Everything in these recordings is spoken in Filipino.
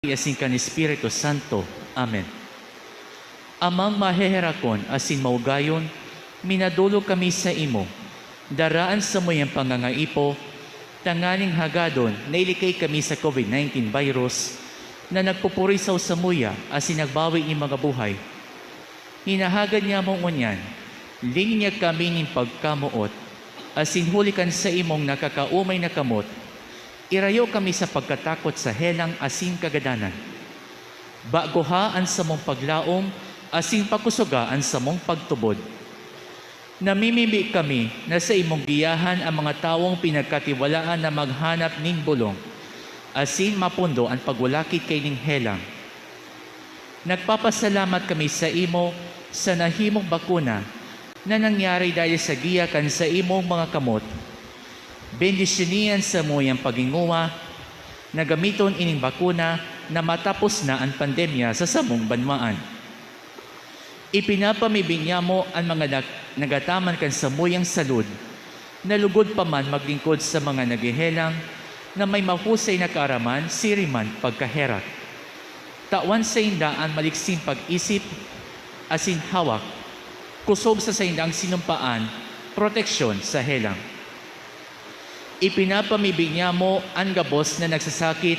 asin kan Espiritu Santo. Amen. Amang maheherakon asin maugayon, minadulo kami sa imo. Daraan sa moyang pangangaipo, tanganing hagadon na ilikay kami sa COVID-19 virus na nagpupurisaw sa muya asin nagbawi ni mga buhay. Hinahagad niya mong unyan, linya kami ng pagkamuot, asin hulikan sa imong nakakaumay na kamot, irayo kami sa pagkatakot sa helang asin kagadanan. Baguhaan sa mong paglaom, asin pakusugaan sa mong pagtubod. Namimimi kami na sa imong giyahan ang mga tawong pinagkatiwalaan na maghanap ning bulong, asin mapundo ang pagwalakit kay ning helang. Nagpapasalamat kami sa imo sa nahimong bakuna na nangyari dahil sa giyakan sa imong mga kamot. Bendisyonian sa moyang paginguwa na gamiton ining bakuna na matapos na ang pandemya sa samong banwaan. Ipinapamibig niya mo ang mga nagataman kan sa moyang salud na lugod pa man maglingkod sa mga nagihelang na may mahusay na kaaraman, siriman, pagkaherak. Tawan sa indaan maliksing pag-isip, asin hawak, kusog sa indang sinumpaan, proteksyon sa helang. Ipinapamibig niya mo ang gabos na nagsasakit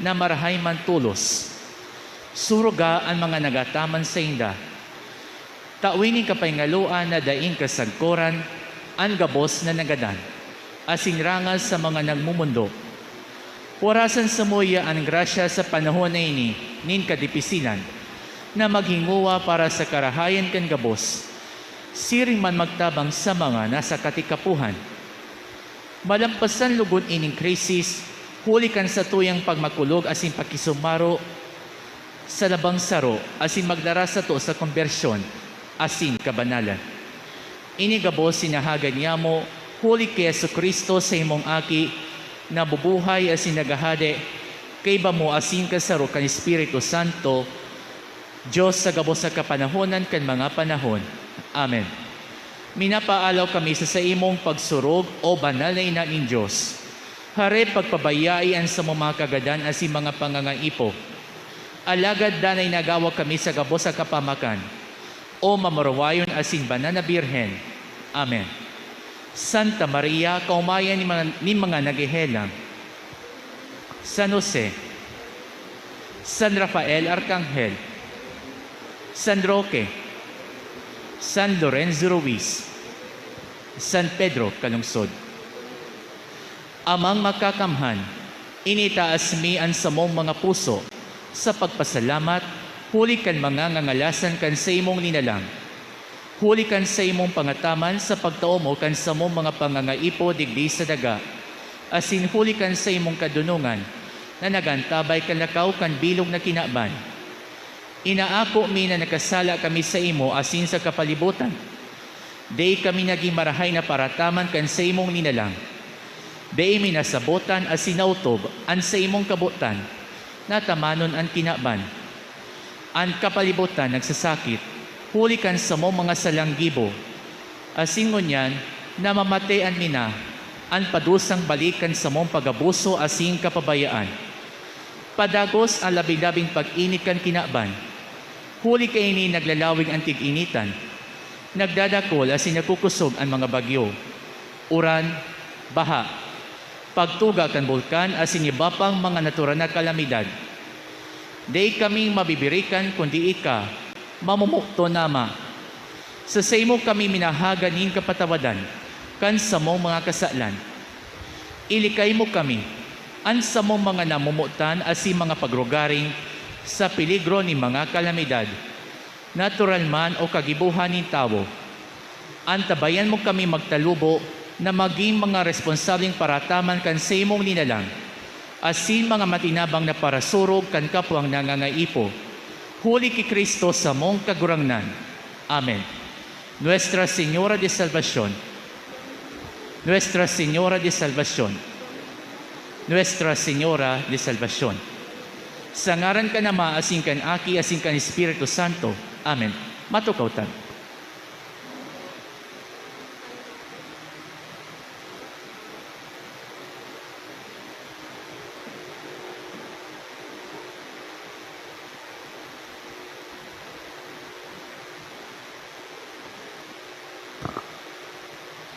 na marahay man tulos. Suruga ang mga nagataman sa inda. Tawinin kapayngaluan na daing kasagkoran ang gabos na nagadan. Asing rangal sa mga nagmumundo. Warasan sa moya ang grasya sa panahon na ini nin kadipisilan na maghinguwa para sa karahayan kan gabos. Siring man magtabang sa mga nasa katikapuhan. Malampasan lugod ining krisis, hulikan sa tuyang pagmakulog asin pakisumaro sa labang saro asin magdara sa to sa konbersyon asin kabanalan. Inigabos sinahagad niya mo, huli kay Jesucristo sa imong aki, na bubuhay asin nagahade, kay ba mo asin kasaro kan Espiritu Santo, Diyos sa gabos sa kapanahonan kan mga panahon. Amen. Minapaalaw kami sa imong pagsurog o banal na ina ng Diyos. Hare pagpabayaian sa mga kagadan asin mga pangangaipo. Alagad danay nagawa kami sa gabos sa kapamakan. O mamarawayon asin banal na Birhen. Amen. Santa Maria, kaumayan ni mga nagihelang. San Jose, San Rafael Arcangel, San Roque, San Lorenzo Ruiz, San Pedro Calungsod. Amang makakamhan, initaas mi ang samong mga puso sa pagpasalamat, huli kan mga ngangalasan kan sa imong ninalang. Huli kan sa imong pangataman sa pagtaomo kan sa mong mga pangangaipo digdi sa daga. Asin huli kan sa imong kadunungan na nagantabay kan lakaw kan bilog na kinaban. Inaako mi na nakasala kami sa imo asin sa kapalibutan. Day kami naging marahay na parataman kan sa imong ninalang. Day mi nasabotan asin nautob an sa imong kabutan. Natamanon ang kinaban. Ang kapalibutan nagsasakit. Huli kan sa mong mga salanggibo. Asin ngunyan, namamatean mi na ang padusang balikan sa mong pagabuso asin kapabayaan. Padagos ang labing-labing pag-init kan kinaban. Huli kay ini naglalawing antig-initan. Nagdadakol asin nakukusog ang mga bagyo. Uran, baha, pagtuga kan bulkan asin iba pang mga natural na kalamidad. Day kaming mabibirikan kundi ika, mamumukto nama. Sa imo kami minahaganin kapatawadan, kan sa mong mga kasalan. Ilikay mo kami, an sa mong mga namumutan asin mga pagrugaring, sa peligro ni mga kalamidad, natural man o kagibuhan ni tao. Antabayan mo kami magtalubo na maging mga responsableng parataman kan sa imong ninalang, asin mga matinabang na parasurog kan kapwang nangangaipo. Huli ki Kristo sa mong kagurangnan. Amen. Nuestra Señora de Salvación, Nuestra Señora de Salvación, Nuestra Señora de Salvación. Sa ngaran ka na maasin kan aki, asin kan Espiritu Santo. Amen. Matukawtan.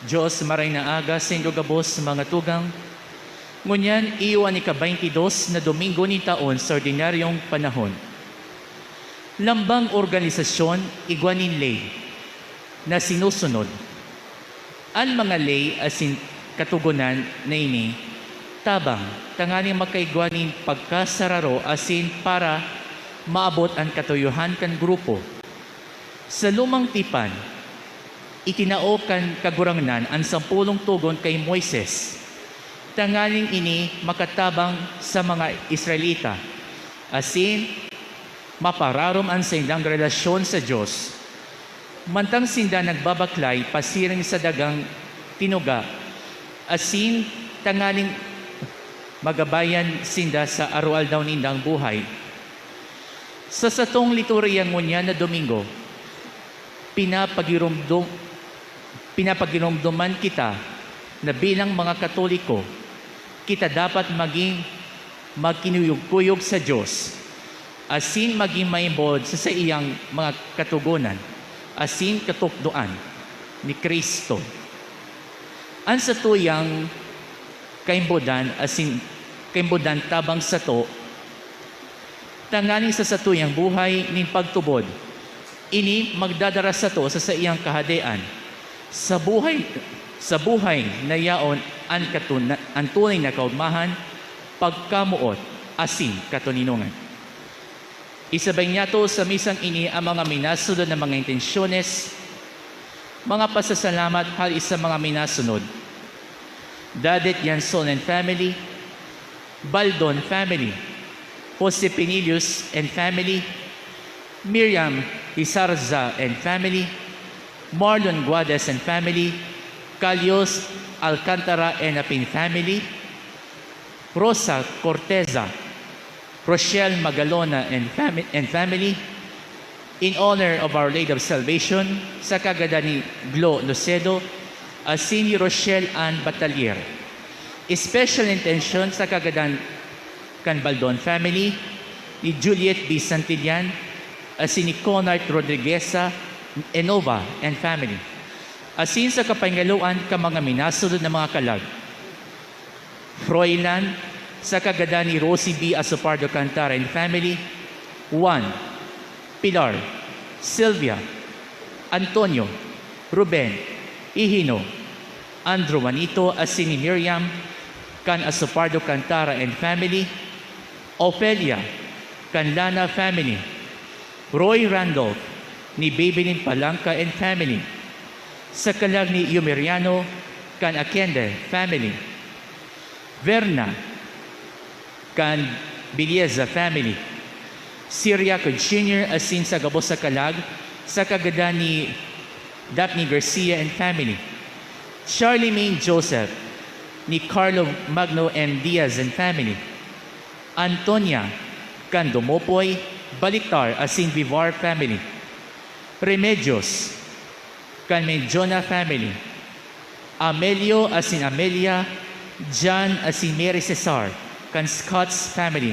Diyos maray na aga sa gabos mga tugang. Ngunyan, iwan ni ka-22 na Domingo ni taon sa ordinaryong panahon. Lambang organisasyon, igwanin lay, na sinusunod. Ang mga lay asin katugunan na ini, tabang, tanganing makaigwanin pagkasararo asin para maabot ang katuyuhan kan grupo. Sa lumang tipan, itinao kan kagurangnan ang 10 tugon kay Moises. Tanganing ini makatabang sa mga Israelita, asin mapararom ang sindang relasyon sa Diyos. Mantang sinda nagbabaklay pasiring sa dagang tinuga, asin tanganing magabayan sinda sa arual daw nindang buhay. Sa satong lituriyang ngunya na Domingo, pinapagirumduman kita na bilang mga Katoliko, kita dapat maging magkinuyog-kuyog sa Diyos, asin maging maimbod sa iyang mga katugunan, asin katukduan ni Kristo. Ang satuyang kaimbodan, asin kaimbodan tabang sato, tanganing sa satuyang buhay ning pagtubod, ini magdadara sato sa iyang kahadean. Sa buhay na yaon ang tunay na kaugmahan, pagkamuot, asin katuninungan. Isabay niya to sa misang ini ang mga minasunod na mga intensyones, mga pasasalamat hal isa mga minasunod. Dadet Yanson and family, Baldon family, Jose Pinilius and family, Miriam Isarza and family, Marlon Guades and family, Calios Alcantara and Apin family, Rosa Corteza, Rochelle Magalona and family, in honor of Our Lady of Salvation, sa kagada ni Glo Lucedo, asin ni Rochelle Ann Batalier. Special intention sa kagadan kan Baldon family, ni Juliet B. Santillan, asin ni Conart Rodrigueza Enova and family. Asin sa kapangaluan ka mga minasunod na mga kalag. Froilan, sa kagada ni Rosie B. Asopardo Cantara and family, Juan, Pilar, Sylvia, Antonio, Ruben, Ihino, Andrew Manito, asin ni Miriam, kan Asopardo Cantara and family, Ofelia, kan Lana family, Roy Randolph, ni Babylin Palangka and family, sa kalag ni Yumeriano, kan Akende family, Verna, kan Bilieza family, Syriaco Jr. asin sa gabos sa kalag, sa kagada ni Daphne Garcia and family, Charlemagne Joseph, ni Carlo Magno M. Diaz and family, Antonia, kan Domopoy, Baliktar asin Vivar family, Remedios, kan Menjona family, Amelio asin Amelia, John asin Mary Cesar, kan Scott's family,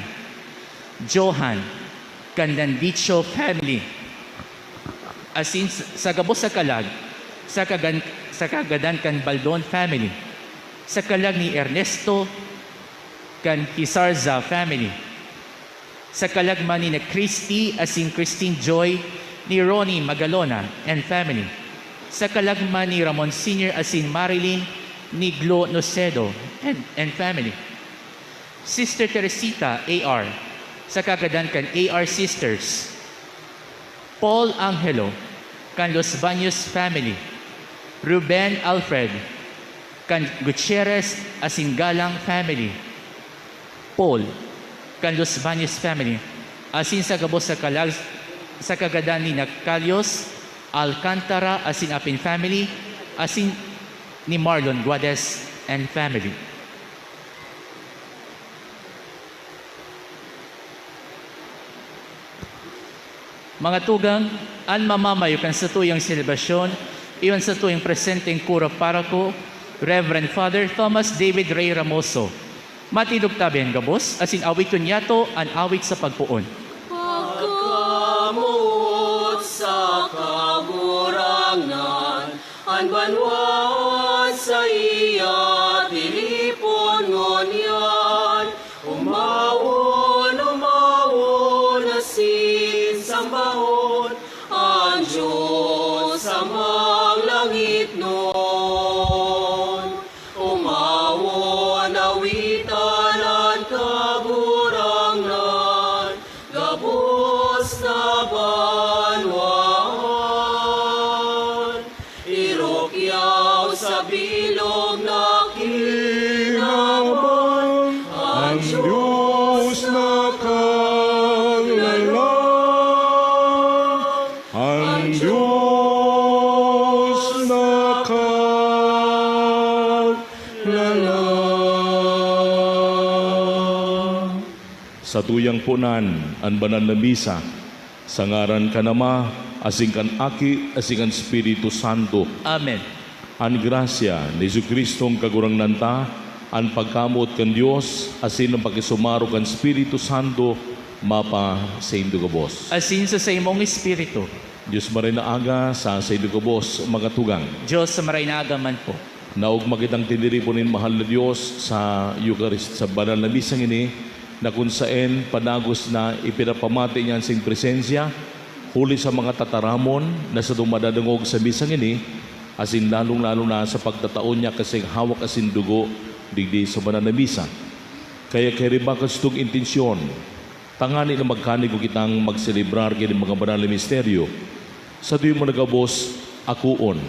Johan, kan Landicho family, asin sa gabos sa kalag, sa kagadan kan Baldon family, sa kalag ni Ernesto, kan Kisarza family, sa kalag man ni na Christy asin Christine Joy, ni Ronnie Magalona and family, sa kalag man ni Ramon Sr. asin Marilyn, ni Glo Nocedo and family, Sister Teresita A.R., sa kagadan kan A.R. Sisters, Paul Angelo, kan Los Baños family, Ruben Alfred, kan Gutierrez asin Galang family, Paul, kan Los Baños family, asin sa gabos sa kalag, sa kagadan ni Calios Alcantara asin Apin family, asin ni Marlon Guades and family. Mga tugang, ang mamamayo kan sa tuyang selebrasyon, iyon sa tuyang presenteng kura parako, Reverend Father Thomas David Ray Ramoso. Matidog tabi ang gabos, asin awit tunyato ang awit sa pagpuon. Pagkamot sa kagurangan, ang banwa sa iya tilipon ngonyan. Umawon, umawon, asin sambahon, ang Diyos amang langit nun. Umawon, awitan ang kagurangnan, gabos na banwahan. Irokyaw sa bilog na kinabang, ang Diyos na kaglalang, ang Diyos na kaglalang. Sa tuyang punan, ang banal na misa, sa ngaran ka nama, asing kan aki, asing kan Espiritu Santo, Amen. an grasya ni Jesucristong kagurang nanta, an pagkamot kan Dios, asin ang pagkisumaro kan Espiritu Santo, mapa sa indugabos. Asin sa imong espiritu, Diyos maray na aga sa indugabos mga tugang. Diyos sa maray na agaman po. Naog makitang tiniriponin mahal na Diyos sa Eucharist, sa banal na misang ini, na kung saan panagos na ipinapamati niyan sing presensya, huli sa mga tataramon na sa dumadadangog sa misang ini, asin lalong-lalo na sa pagtataon niya kasing hawak asin dugo digdi sa banal na misa. Kaya karibakas itong intensyon, tangani na magkanig ko kitang magselebrar kini mga banal na misteryo. Sa tuwing mo nagabos, akuon,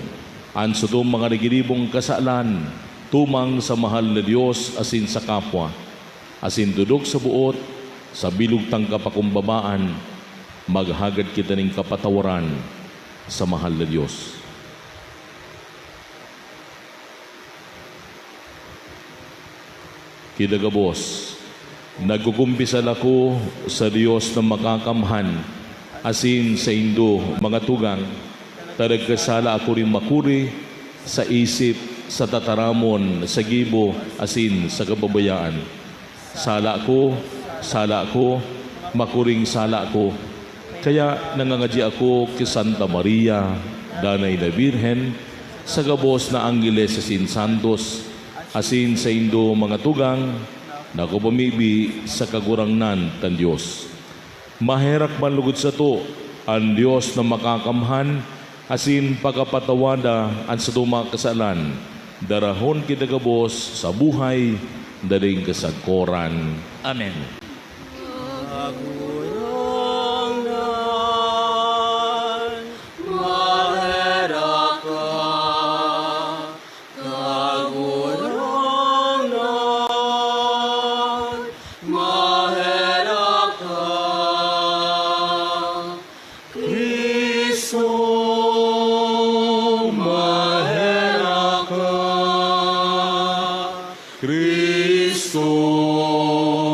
an sa itong mga nagiribong kasalan, tumang sa mahal na Diyos asin sa kapwa, asin dudog sa buot, sa bilog tang kapakumbabaan, maghagad kita ng kapatawaran sa mahal na Diyos. Kidagabos, nagkukumpisal ako sa Diyos na makakamhan, asin sa Indo, mga tugang, taragkasala ako rin makuri sa isip, sa tataramon, sa gibo, asin sa kababayaan. Sala ko, makuring sala ko. Kaya nangangadya ako kay Santa Maria, Danay na Birhen, sa gabos na Angeles asin Santos, asin sa Indo mga tugang, na ko pamibi sa kagurangnan tan Diyos. Maherak man lugod sa to, ang Diyos na makakamhan, asin pagkapatawada ang sa dumakasalan, darahon kitagabos sa buhay, daling kasagkoran. Amen. Kagurangnan, mahera ka. Kagurangnan, mahera ka. Kristo, mahera ka. Kristo,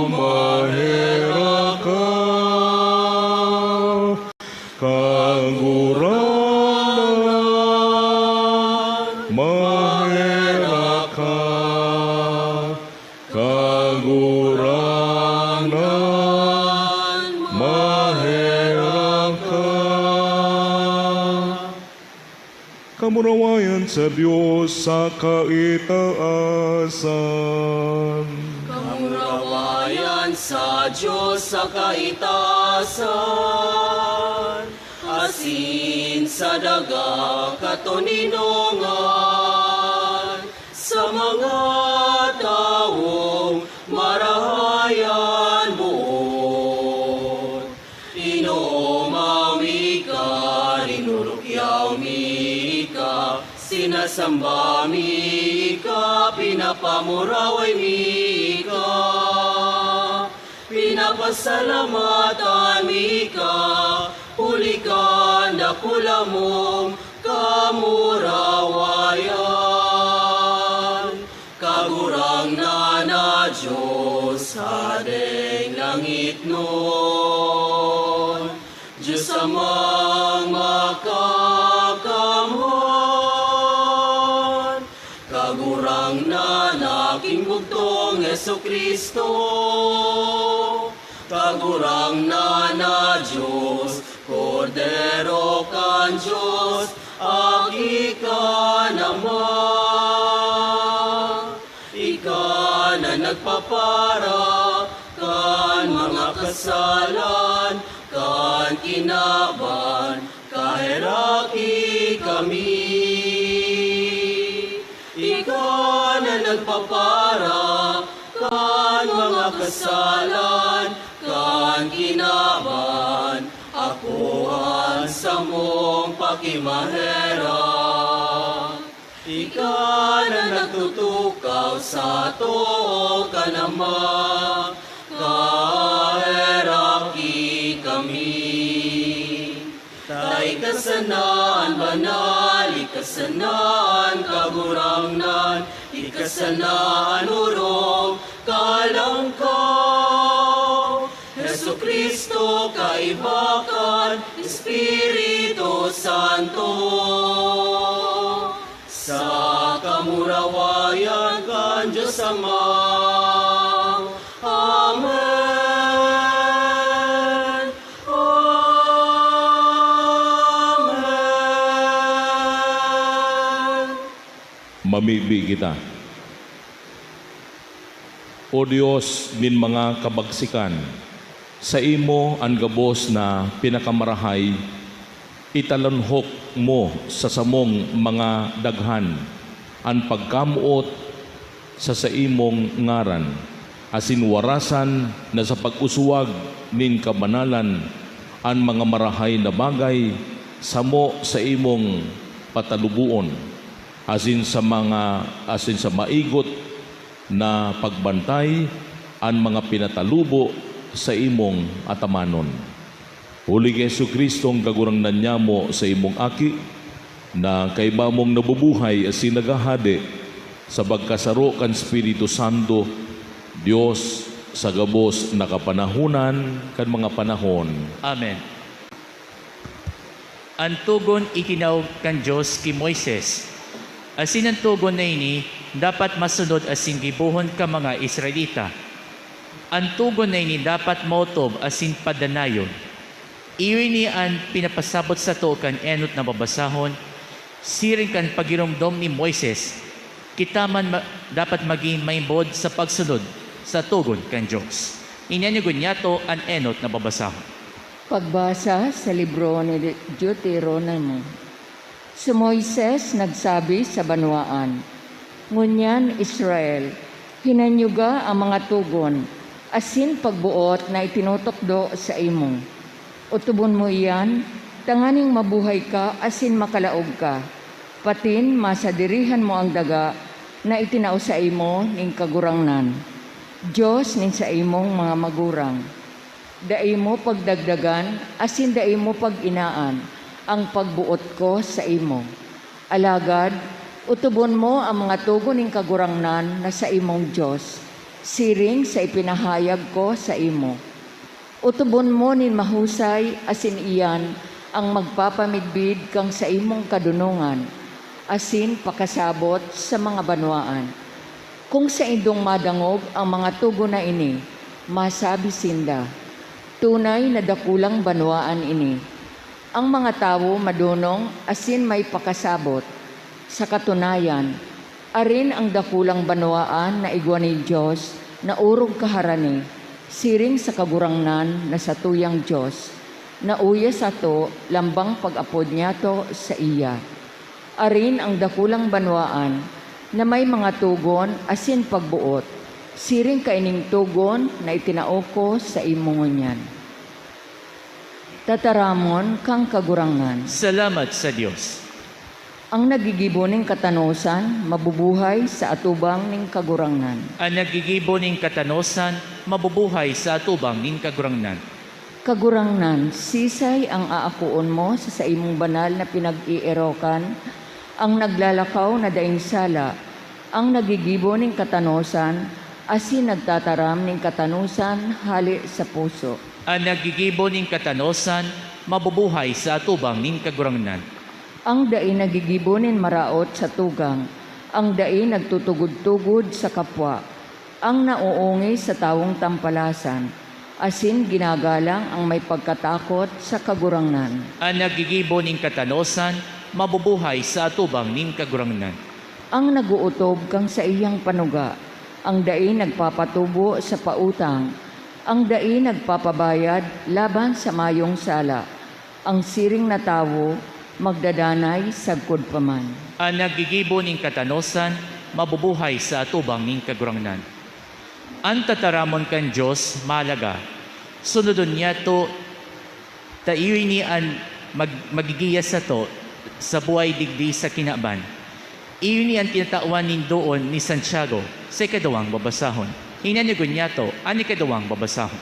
mahera ka, kagurangnan, mahera ka, kagurangnan, mahera ka. Kamurawayan sa Diyos sa kaitaasan. Kamurawayan sa Diyos sa kaitasan, asin sa daga katuninongan, sa mga taong marahayan buot. Inumawi ka, rinurukyaw mi ka, sinasamba mi ka, pinapamuraway mi ka, pinapasalamatan mi ka, pulikan dakula mong kamurawayan. Kagurangnan na Diyos sa deng langit nun, Diyos amang makakamhan. Kagurangnan aking bugtong Jesucristo, kagurangnan na Diyos, Kordero kan Diyos, agi ka naman. nagpapara, kan mga kasalan, kan kinaban, kahiraki kami. Ikaw na nagpapara, kan mga kasalan, kan kinaban, akuan sa mong pakimahera. Ikaw na nagtutukaw sa to ka nama, kahiraki kami. Tay kasanaan banal, ikasanaan kagurangnan, ikasanaan urong kalangkaw. Jesu Kristo kaibakan, Espiritu Santo, sa kamurawayan kan Diyos Ama. Amen. Amen. Mamibi kita. O Diyos nin mga kabagsikan, sa imo ang gabos na pinakamarahay, italanhok mo sa samong mga daghan ang pagkamuot sa imong ngaran, asin warasan na sa pag-usuwag nin kabanalan ang mga marahay na bagay samo sa imong patalubuon, asin sa maigot na pagbantay ang mga pinatalubo sa imong atamanon. Huli kay Jesu Kristo ang kagurangnan niya mo sa imong aki, na kay bamong nabubuhay as sinagahade sa pagkasaro kan Espiritu Santo, Dios sa gabos na kapanahunan kan mga panahon. Amen. Ang tugon itinawag kan Diyos ki Moises. Asin ang tugon na ini, dapat masunod asin gibuhon ka mga Israelita. Ang tugon na ini dapat motob asin padanayon. Iwi ni ang pinapasabot sa to kan enot na babasahon, siring kan pagiromdom ni Moises, kita man dapat maging maimbod sa pagsunod sa tugon kan Diyos. Inyanyagon niya to ang enot na babasahon. Pagbasa sa libro ni Deuteronomy. Si Moises nagsabi sa banwaan, ngunyan Israel, hinanyuga ang mga tugon, asin pagbuot na itinutokdo sa imo. Utubon mo iyan, tanganing mabuhay ka, asin makalaog ka. Patin masadirihan mo ang daga na itinao sa imo ning kagurangnan. Diyos nin sa imong mga magurang. Dai mo pagdagdagan, asin dai mo pag-inaan ang pagbuot ko sa imo. Alagad, utubon mo ang mga tugon ning kagurangnan na sa imong Diyos, siring sa ipinahayag ko sa imo. Utubon mo nin mahusay, asin iyan ang magpapamidbid kang sa imong kadunungan, asin pakasabot sa mga banwaan. Kung sa indong madangog ang mga tugon na ini, masabi sinda, tunay na dakulang banwaan ini. Ang mga tao madunong, asin may pakasabot. Sa katunayan, arin ang dakulang banwaan na igwa ni Diyos na urog kaharani, siring sa kagurangnan na sa tuyang Diyos, na uya sa to lambang pag-apod niya to sa iya. Arin ang dakulang banwaan na may mga tugon asin pagbuot, siring kaining tugon na itinao ko sa imongon yan. Tataramon kang kagurangan. Salamat sa Diyos. Ang nagigibo ning katanusan, mabubuhay sa atubang ning kagurangan. Ang nagigibo ning katanosan, mabubuhay sa atubang ning kagurangnan. Kagurangnan, sisay ang aakuon mo sa imong banal na pinag-iirokan, ang naglalakaw na daing sala, ang nagigibo ning katanosan, asin nagtataram ning katanusan hali sa puso. Ang nagigibo ning katanosan, mabubuhay sa atubang ning kagurangnan. Ang dai nagigibonin maraot sa tugang, ang dai nagtutugod-tugod sa kapwa, ang nauungi sa tawong tampalasan, asin ginagalang ang may pagkatakot sa kagurangnan. Ang nagigibo ning katanosan, mabubuhay sa atubang ning kagurangnan. Ang naguutob kang sa iyang panuga, ang dai nagpapatubo sa pautang, ang dai nagpapabayad laban sa mayong sala, ang siring na tawo magdadanay sagkod paman. Ang nagigibo ning katanosan, mabubuhay sa atubang ning kagurangnan. Ang tataramon kan Diyos malaga. Sunodon niya to, taiyoy ni an magigiya sa to, sa buhay digdi sa kinaban. Iyon ni ang tinatawan nin doon ni Santiago sa ikadawang babasahon. Hinanyugon niya to, ang ikadawang babasahon.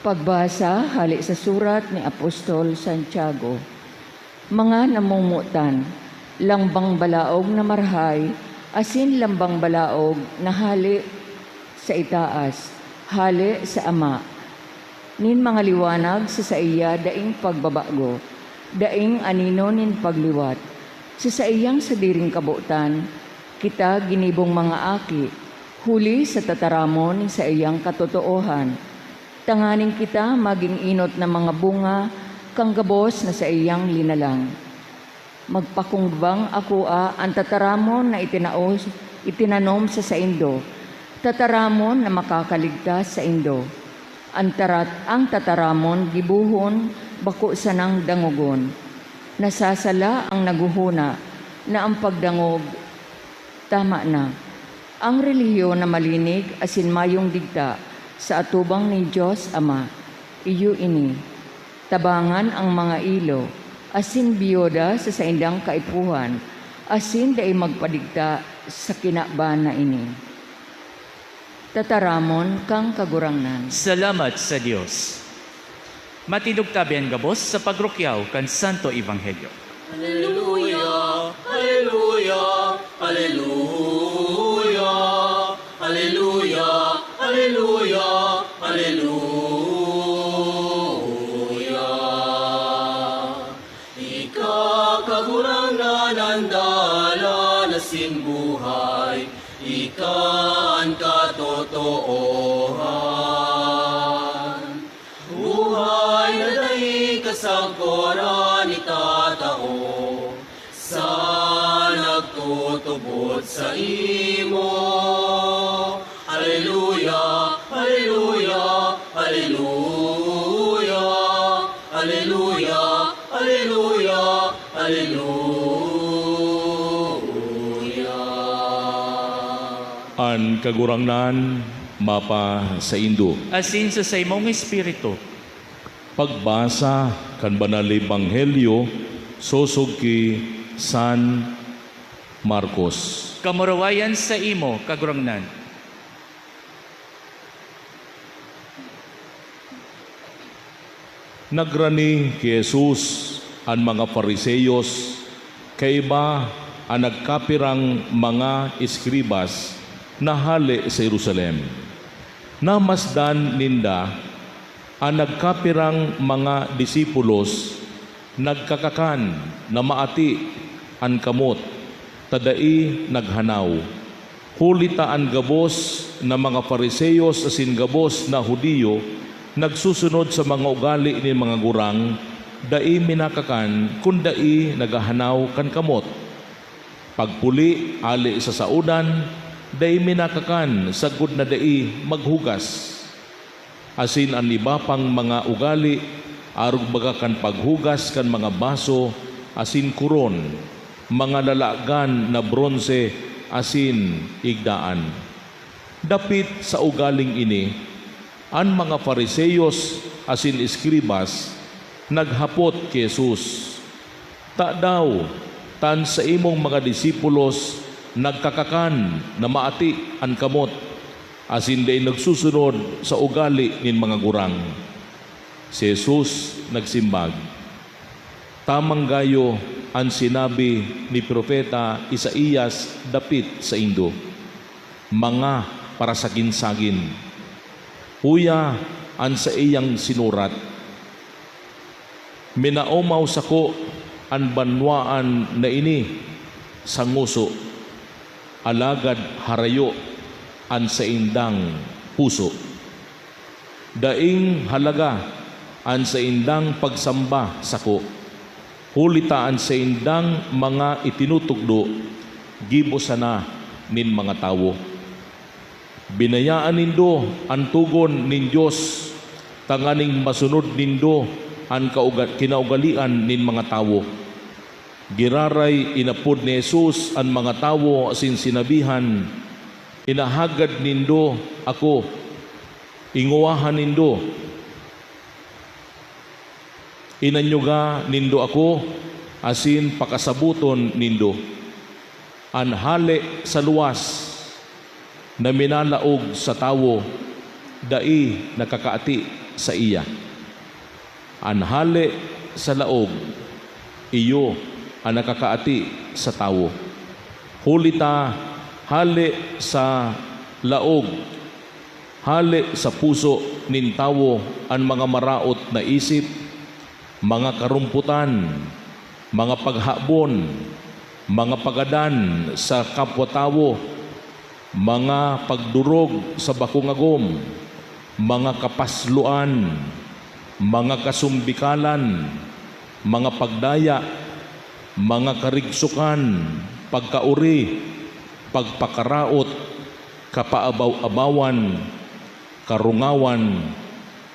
Pagbasa hali sa surat ni Apostol Santiago. Mga namumutan, lambang balaog na marhay, asin lambang balaog na hali sa itaas, hali sa ama. Nin mga liwanag sa iya daing pagbabago, daing anino nin pagliwat. Sa iyang sadiring kabutan, kita ginibong mga aki, huli sa tataramon sa iyang katotoohan. Tanganing kita maging inot na mga bunga, kang gabos na sa iyang linalang. Magpakungbang akua ang tataramon na itinanom sa saindo, tataramon na makakaligtas sa indo. Ang tataramon gibuhon, bako sa nang dangugon. Nasasala ang naguhuna na ang pagdangog, tama na. Ang relihiyon na malinig asin mayong digta sa atubang ni Diyos Ama, iyo ini. Tabangan ang mga ilo, asin biyoda sa saindang kaipuhan, asin day magpadigta sa kinabana ini. Tataramon kang kagurangnan. Salamat sa Diyos. Matindog tabi ang gabos sa pagrukyaw kan Santo Ebanghelyo. Hallelujah, hallelujah, hallelujah, hallelujah, hallelujah, hallelujah. Ikakagurangan ang dala na simbuhay, ika ang katotoohan. Buhay na dahi kasangkoran itatao, sa nagtutubot sa imo. Hallelujah, hallelujah, hallelujah, hallelujah, hallelujah, hallelujah. An kagurangnan mapa sa Indo. Asin sa saimong espiritu, Pagbasa kan banal ebanghelyo sosog ki San Marcos. kamurawayan sa imo, kagurangnan. Nagrani ki Jesus ang mga Fariseyos kaiba ang nagkapirang mga eskribas na hali sa Jerusalem. Namasdan ninda ang nagkapirang mga disipulos nagkakakan na maati ang kamot, tadai naghanaw. Hulita ang gabos na mga Fariseyos asin gabos na Hudiyo nagsusunod sa mga ugali ni mga gurang, dai minakakan kun dai nagahanaw kan kamot. Pagpuli ali sa saudan, dai minakakan sagud na dai maghugas. Asin ang iba pang mga ugali, arog baga kan paghugas kan mga baso, asin kuron, mga lalagan na bronze, asin igdaan. Dapit sa ugaling ini, ang mga Fariseyos asin eskribas naghapot kay Jesus. Ta daw, tan sa imong mga disipulos nagkakakan na maati ang kamot, asin day nagsusunod sa ugali nin mga gurang. Si Jesus nagsimbag, tamang gayo ang sinabi ni Propeta Isaías dapit sa Indo, mga para sa kinsagin. Huya ang sa iyang sinurat, minaomaw sako ang banwaan na ini sa nguso, alagad harayo ang sa indang puso. Daing halaga ang sa indang pagsamba sako, hulitaan sa indang mga itinutugdo, gibo sana nin mga tawo. Binayaan nindo ang tugon nin Dios tanganing masunod nindo ang kinaugalian nin mga tawo. Giraray inapod ni Jesus ang mga tawo asin sinabihan, inahagad nindo ako, inguwahan nindo, inanyuga nindo ako, asin pakasabuton nindo. Anhali sa luwas na minalaog sa tawo, dai nakakaati sa iya. Anhali sa laog, iyo ang nakakaati sa tawo. Hulita, hali sa laog, hali sa puso nin tawo ang mga maraot na isip, mga karumputan, mga paghabon, mga pagadan sa kapwa-tawo, mga pagdurog sa bakong agom, mga kapasluan, mga kasumbikalan, mga pagdaya, mga karigsukan, pagkauri, pagpakaraot, kapaabaw-abawan, karungawan,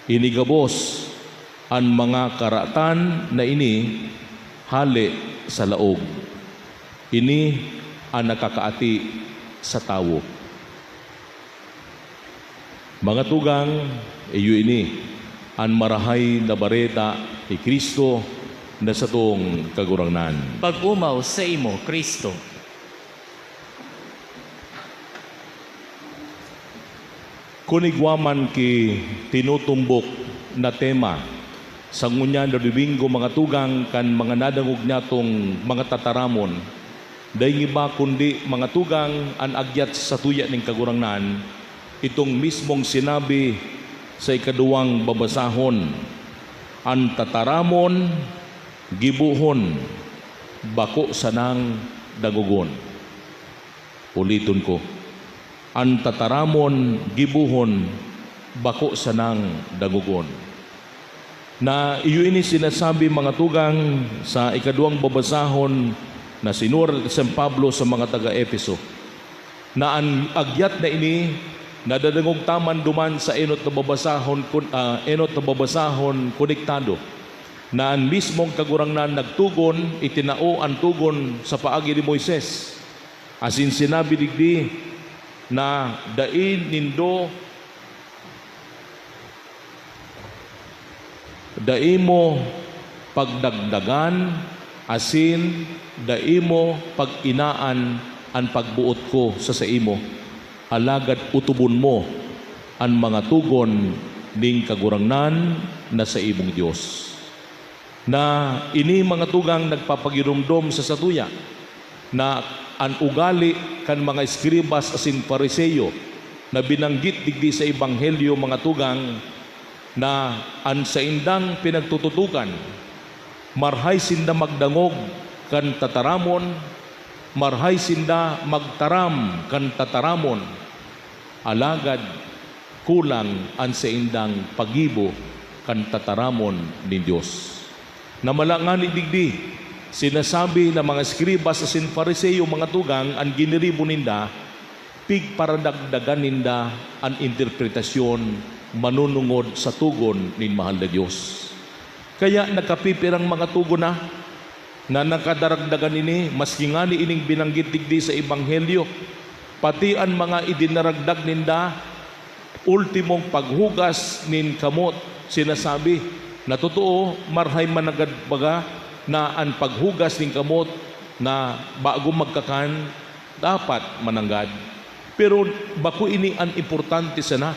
inigabos, ang mga karatan na ini hali sa laog. Ini ang nakakaati sa tawo. Mga tugang, iyo ini ang marahay na bareta ni Kristo na sa tong kagurangnan. Pag-umaw sa imo, Kristo. Kunigwaman ki tinutumbok na tema sa ngunyan na Domingo mga tugang kan mga nadangog niya tong mga tataramon. Dahil iba kundi mga tugang ang agyat sa tuya ng kagurangnan, itong mismong sinabi sa ikaduwang babasahon, ang tataramon, gibuhon, bako sanang dagugon. Ulitin ko, ang tataramon, gibuhon, bako sanang dagugon. Na iyo ini sinasabi mga tugang sa ikaduwang babasahon na sinurat ni San Pablo sa mga taga-Efeso, na ang agyat na ini nadadangog taman duman sa enot na babasahon konektado, na ang mismong kagurangnan nagtugon, itinao ang tugon sa paagi ni Moises. Asin sinabi digdi na dain nindo daimo pagdagdagan, asin daimo pag-inaan ang pagbuot ko sa imo, alagad utubon mo ang mga tugon ning kagurangnan na sa imong Dios. Na ini mga tugang nagpapagirumdom sa satuya na ang ugali kan mga eskribas asin pariseyo na binanggit digdi sa ebanghelyo mga tugang, na ang sa indang pinagtututukan, marhay sinda magdangog kan tataramon, marhay sinda magtaram kan tataramon, alagad kulang ang sa indang pagibo kan tataramon ni Dios. Na malangani digdi sinasabi na mga eskribas sa Pariseyo mga tugang, ang giniribo ninda pig para dagdagan ninda ang interpretasyon manunungod sa tugon ni mahal na Diyos. Kaya nakapipirang mga tugon na nakadaragdagan ini, maski nga ni ining binanggit digdi sa ebanghelyo, pati ang mga idinaragdag ninda, ultimong paghugas nin kamot, sinasabi na totoo, marhay managad baga na ang paghugas nin kamot na bago magkakan, dapat mananggad. Pero bako ini ang importante sana,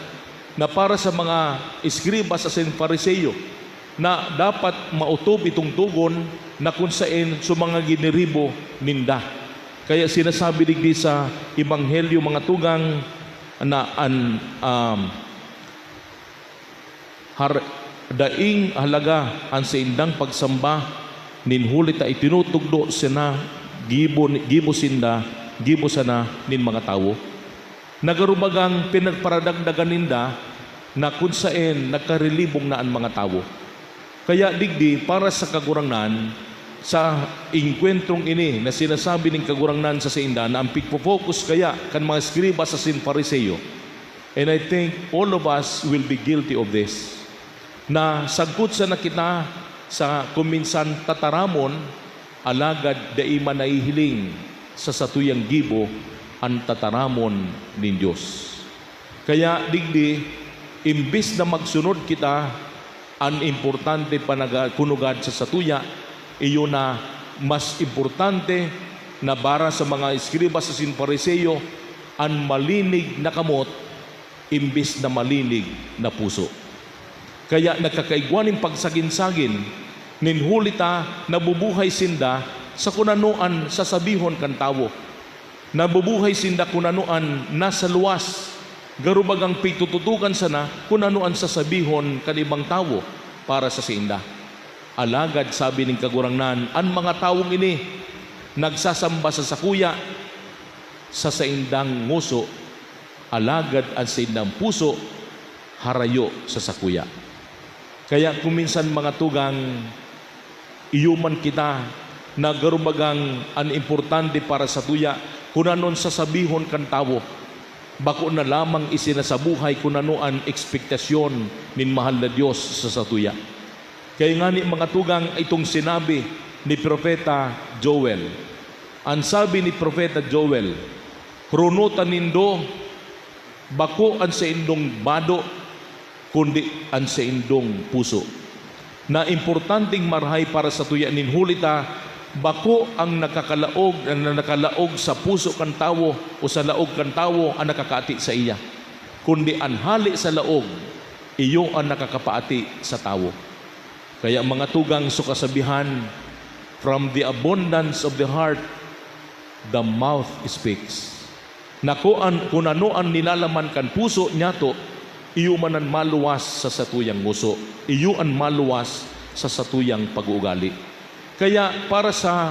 na para sa mga eskribas sa Pariseyo, na dapat mautob itong tugon na kung saan sa mga giniribo ninda. Kaya sinasabi digdi sa ebanghelyo mga tugang na daing halaga ang sa indang pagsamba ninhulit ta itinutugdo sina gibo sana nin mga tawo. Nagarumagang pinagparadagdagan ninda na kung saan nagkarilibong na ang mga tawo. Kaya digdi para sa kagurangnan, sa inkwentrong ini na sinasabi ng kagurangnan sa sinda na ang pigpo-focus kaya kan mga skriba sa Pariseyo, And I think all of us will be guilty of this. Na sagkot sa nakita sa kuminsan tataramon, alagad daiman nahihiling sa satuyang gibo ang tataramon ng Diyos. Kaya digdi, imbis na magsunod kita, ang importante kunugad sa satuya, iyo na mas importante na bara sa mga eskriba sa sinpariseyo, ang malinig na kamot, imbis na malinig na puso. Kaya nagkakaigwaning pagsagin-sagin, ninhulita nabubuhay sinda sa kunanuan sasabihon kan tawo. Nabubuhay sinda kunanuan nasa luwas. Garubagang pitututukan sana kunanuan sasabihon kan ibang tawo para sa sinda. Alagad sabi ng kagurangnan, ang mga tawong ini nagsasamba sa sakuya sa saindang nguso, alagad ang saindang puso harayo sa sakuya. Kaya kuminsan mga tugang, iyuman kita na garubagang ang importante para sa tuya, kunanon sasabihon kan tawo, bako na lamang isinasabuhay kunanon ang ekspektasyon nin mahal na Diyos sa satuya. Kaya nga ni mga tugang itong sinabi ni Propeta Joel. Ang sabi ni Propeta Joel, runutan nindo, bako ang sa indong bado, kundi ang sa indong puso. Na importanteng marhay para sa tuya ninhulita, bako ang nakakalaog sa puso kan tawo o sa laog kan tawo ang nakakaati sa iya, kundi ang hali sa laog, iyo ang nakakapaati sa tawo. Kaya mga tugang sukasabihan, from the abundance of the heart, the mouth speaks. Kung ano ang nilalaman kan puso niyato, iyo manan maluwas sa satuyang nguso, iyo ang maluwas sa satuyang pag-uugali. Kaya para sa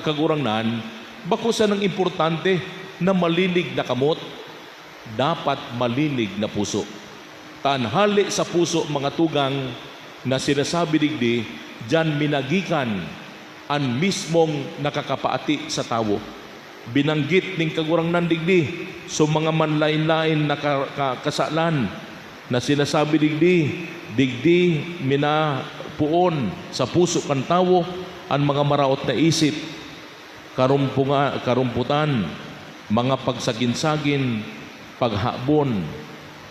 kagurangnan, bako sa nang importante na malinig na kamot, dapat malinig na puso. Tanhali sa puso mga tugang na sinasabi digdi, diyan minagikan ang mismong nakakapaati sa tawo. Binanggit ning kagurangnan digdi so mga manlain-lain na kasalan na sinasabi digdi minapuon sa puso kan tawo ang mga maraot na isip, karumputan, mga pagsaginsagin, paghabon,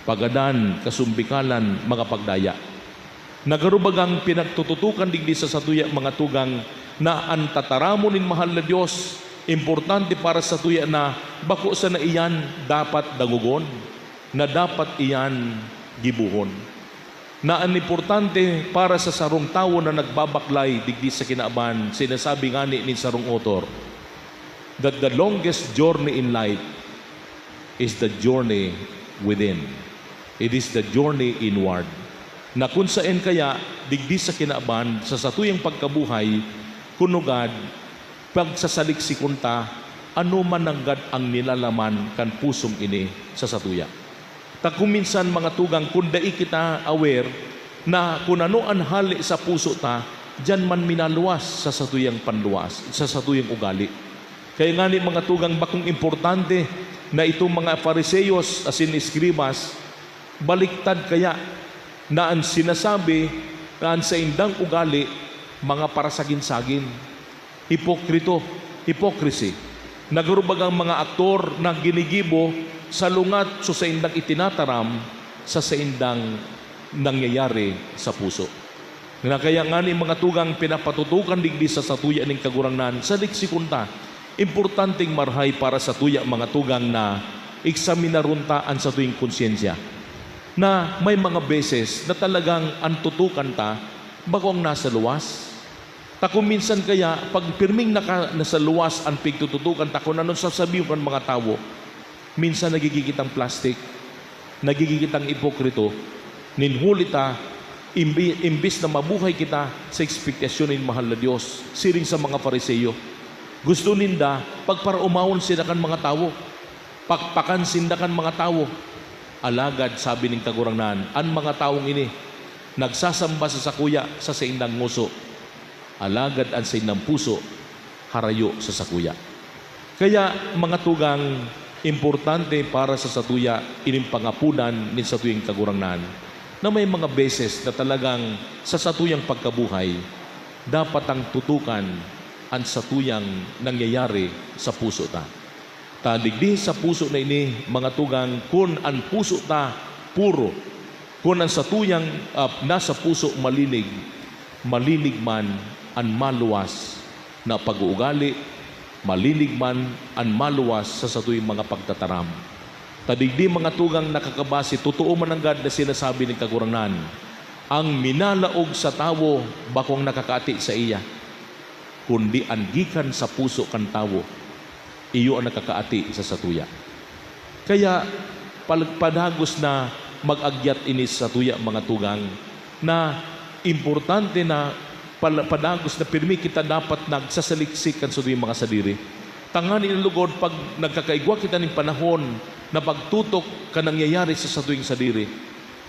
pagadan, kasumbikalan, mga pagdaya. Nagarubagang pinagtututukan digdi sa satuya mga tugang na ang tataramon nin mahal na Diyos, importante para sa tuya na bako sa na iyan dapat dangugon, na dapat iyan gibuhon. Na ang importante para sa sarong tawo na nagbabaklay digdi sa kinaaban, sinasabi nga ni sarong author, that the longest journey in life is the journey within. It is the journey inward. Na kung saan kaya digdi sa kinaaban, sa satuyang pagkabuhay, kunugad, pagsasaliksik ta, ano man nanggad ang nilalaman kan pusong ini sa satuya. Kuminsan mga tugang, kung dai kita aware na kung ano ang hali sa puso ta, dyan man minaluwas sa satuyang panluwas, sa satuyang ugali. Kaya nga ni mga tugang, bakong importante na itong mga Fariseyos asin eskribas, baliktad kaya na ang sinasabi na sa indang ugali, mga parasagin-sagin, hypocrisy. Nagrubagang mga aktor na ginigibo sa lungat so sa indang itinataram sa indang nangyayari sa puso. Na kaya nga ni mga tugang pinapatutukan digdi sa satuya ning kagurangnan sa liksikunta, importanteng marhay para sa tuya mga tugang na eksaminarunta ang satuing konsyensya. Na may mga beses na talagang antutukan ta bagong nasa luwas. Kung minsan kaya, pag pirming nasa luwas ang pigtututukan ta, kung anong sasabihin kan mga tao, minsan nagigigitang plastic, nagigigitang ipokrito, ninhuli ta, imbis na mabuhay kita sa ekspektasyon ng mahal na Diyos, siring sa mga Fariseyo. Gusto ninda, pagparaumawon sila kan mga tao, pakpakan sinda kan mga tao. Alagad, sabi ng kagurangnan, ang mga taong ini, nagsasamba sa sakuya sa saindang nguso, alagad ang saindang puso, harayo sa sakuya. Kaya mga tugang, importante para sa satuya ining pangapunan ni satuyang kagurangnan na may mga beses na talagang sa satuyang pagkabuhay dapat ang tutukan ang satuyang nangyayari sa puso ta. Tadigdi sa puso na ini mga tugang kun ang puso ta puro, kun ang satuyang nasa puso malinig man ang maluwas na pag-uugali, malinig man ang maluwas sa satuyang mga pagtataram. Tadigdi mga tugang nakakabasi, totoo man ang God na sinasabi ng kagurangnan, ang minalaog sa tawo bakong nakakati sa iya, kundi ang gikan sa puso kan tawo, iyo ang nakakaati sa satuya. Kaya padagos na mag-agyat ini sa satuya mga tugang, na importante na padagos na pirmi kita dapat nagsasaliksik kan sa mga sadiri. Tangani ng lugod pag nagkakaigwa kita ng panahon na pagtutok ka nangyayari sa satuing sadiri.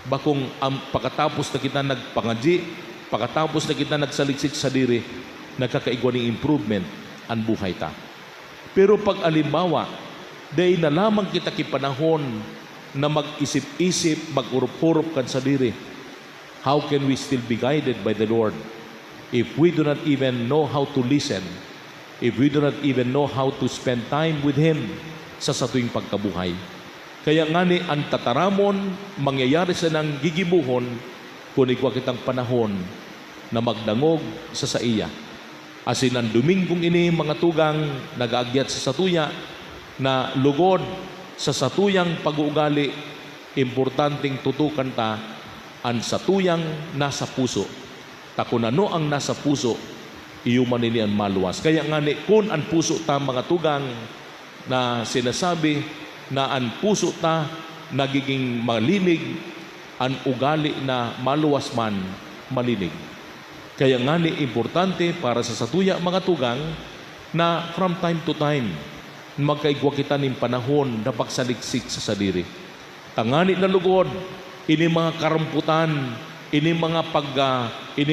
Bakong pagkatapos na kita nagpangadji, pagkatapos na kita nagsaliksik sa sadiri, nagkakaigwa ng improvement ang buhay ta. Pero pag alimbawa, day na lamang kita kipanahon na mag-isip-isip, mag-urup-urup kan sadiri, how can we still be guided by the Lord if we do not even know how to listen, if we do not even know how to spend time with Him sa satuing pagkabuhay? Kaya nga ni ang tataramon, mangyayari sa nang gigibuhon, kunigwa kitang panahon na magdangog sa iya. Asin ang Dominggong ini, mga tugang, nag-aagyat sa satuya, na lugod sa satuyang pag-uugali, importanteng tutukan ta ang satuyang nasa puso. Kung ano ang nasa puso, iyo manini ang maluwas. Kaya nga ni, kung ang puso ta mga tugang na sinasabi na ang puso ta nagiging malinig, ang ugali na maluwas man malinig. Kaya nga ni importante para sa satuya mga tugang na from time to time magkaigwa kita ng panahon na pagsaliksik sa sadiri. Tangani na lugod, ini mga karamputan, ini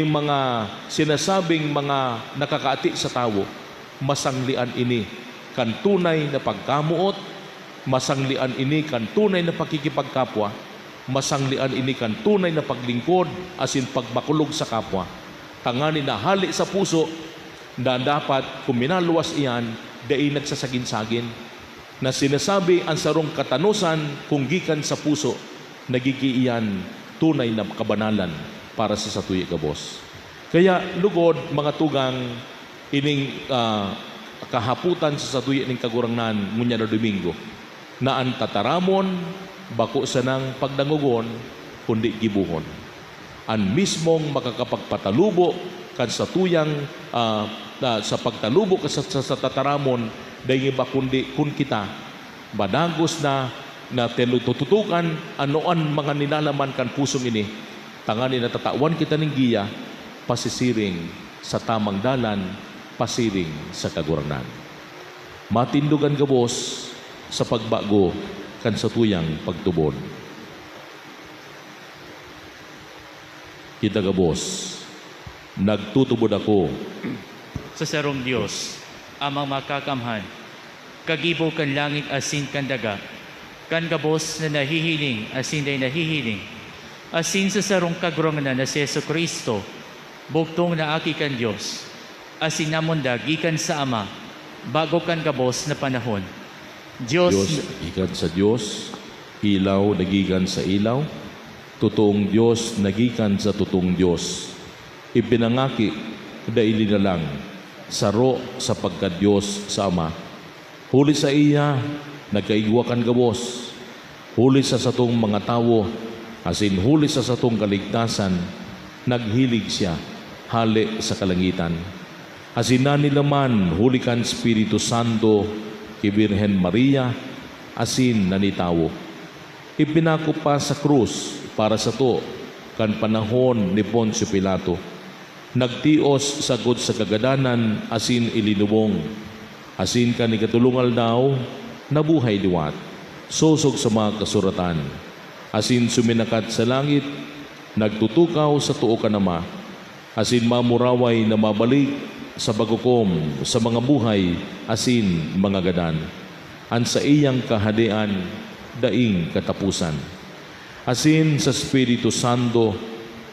mga sinasabing mga nakakaati sa tawo, masanglian ini kan tunay na pagkamuot, masanglian ini kan tunay na pakikipagkapwa, masanglian ini kan tunay na paglingkod, asin pagbakulog sa kapwa. Tangani na hali sa puso na dapat kung minaluwas iyan, dai nagsasagin-sagin, na sinasabi ang sarong katanusan kung gikan sa puso, nagigiiyan tunay na kabanalan para sa satuya gabos. Kaya lugod mga tugang ining kahaputan sa satuya ning kagurangnan ngunya na Domingo, na ang tataramon bako sa nang pagdangugon kundi gibuhon. Ang mismong makakapagpatalubo kan satuyang sa pagtalubo sa tataramon dahil ba kundi kun kita badagos na tututukan anoan mga ninalaman kan pusong ini, tangani na tatawan kita ng giya, pasisiring sa tamang dalan, pasiring sa kagurangnan. Matindugan gabos sa pagbago kan satuyang pagtubon. Kita gabos, nagtutubod ako Sa sarong Dios, amang makakamhan, kagibo kan langit asin kan daga, kan gabos na nahihiling asin day nahihiling, asin sa sarong kagurangnan na si Jesucristo, bugtong na aki kan Dios, asin namunda gikan sa Ama, bago kan gabos na panahon. Diyos nagikan sa Diyos, ilaw nagikan sa ilaw, totoong Diyos nagikan sa totoong Diyos. Ipinangaki daili na lang, saro sa pagka-Diyos sa Ama. Huli sa iya, nagkaigwakan gabos. Huli sa satong mga tawo, asin huli sa satong kaligtasan, naghilig siya, hali sa kalangitan. Asin na nila man, huli kan Espiritu Santo, kay Birhen Maria, asin nanitawo. Ipinako pa sa krus para sa to, kan panahon ni Poncio Pilato. Nagtios sagod sa kagadanan, asin ilinubong. Asin ka ni katulungal daw, nabuhay liwat. Sosog sa mga kasuratan. Asin suminakat sa langit, nagtutukaw sa tuo ka nama. Asin mamuraway na mabalik sa bagukom, sa mga buhay, asin mga gadan. an sa iyang kahadian, daing katapusan. Asin sa Espiritu Santo,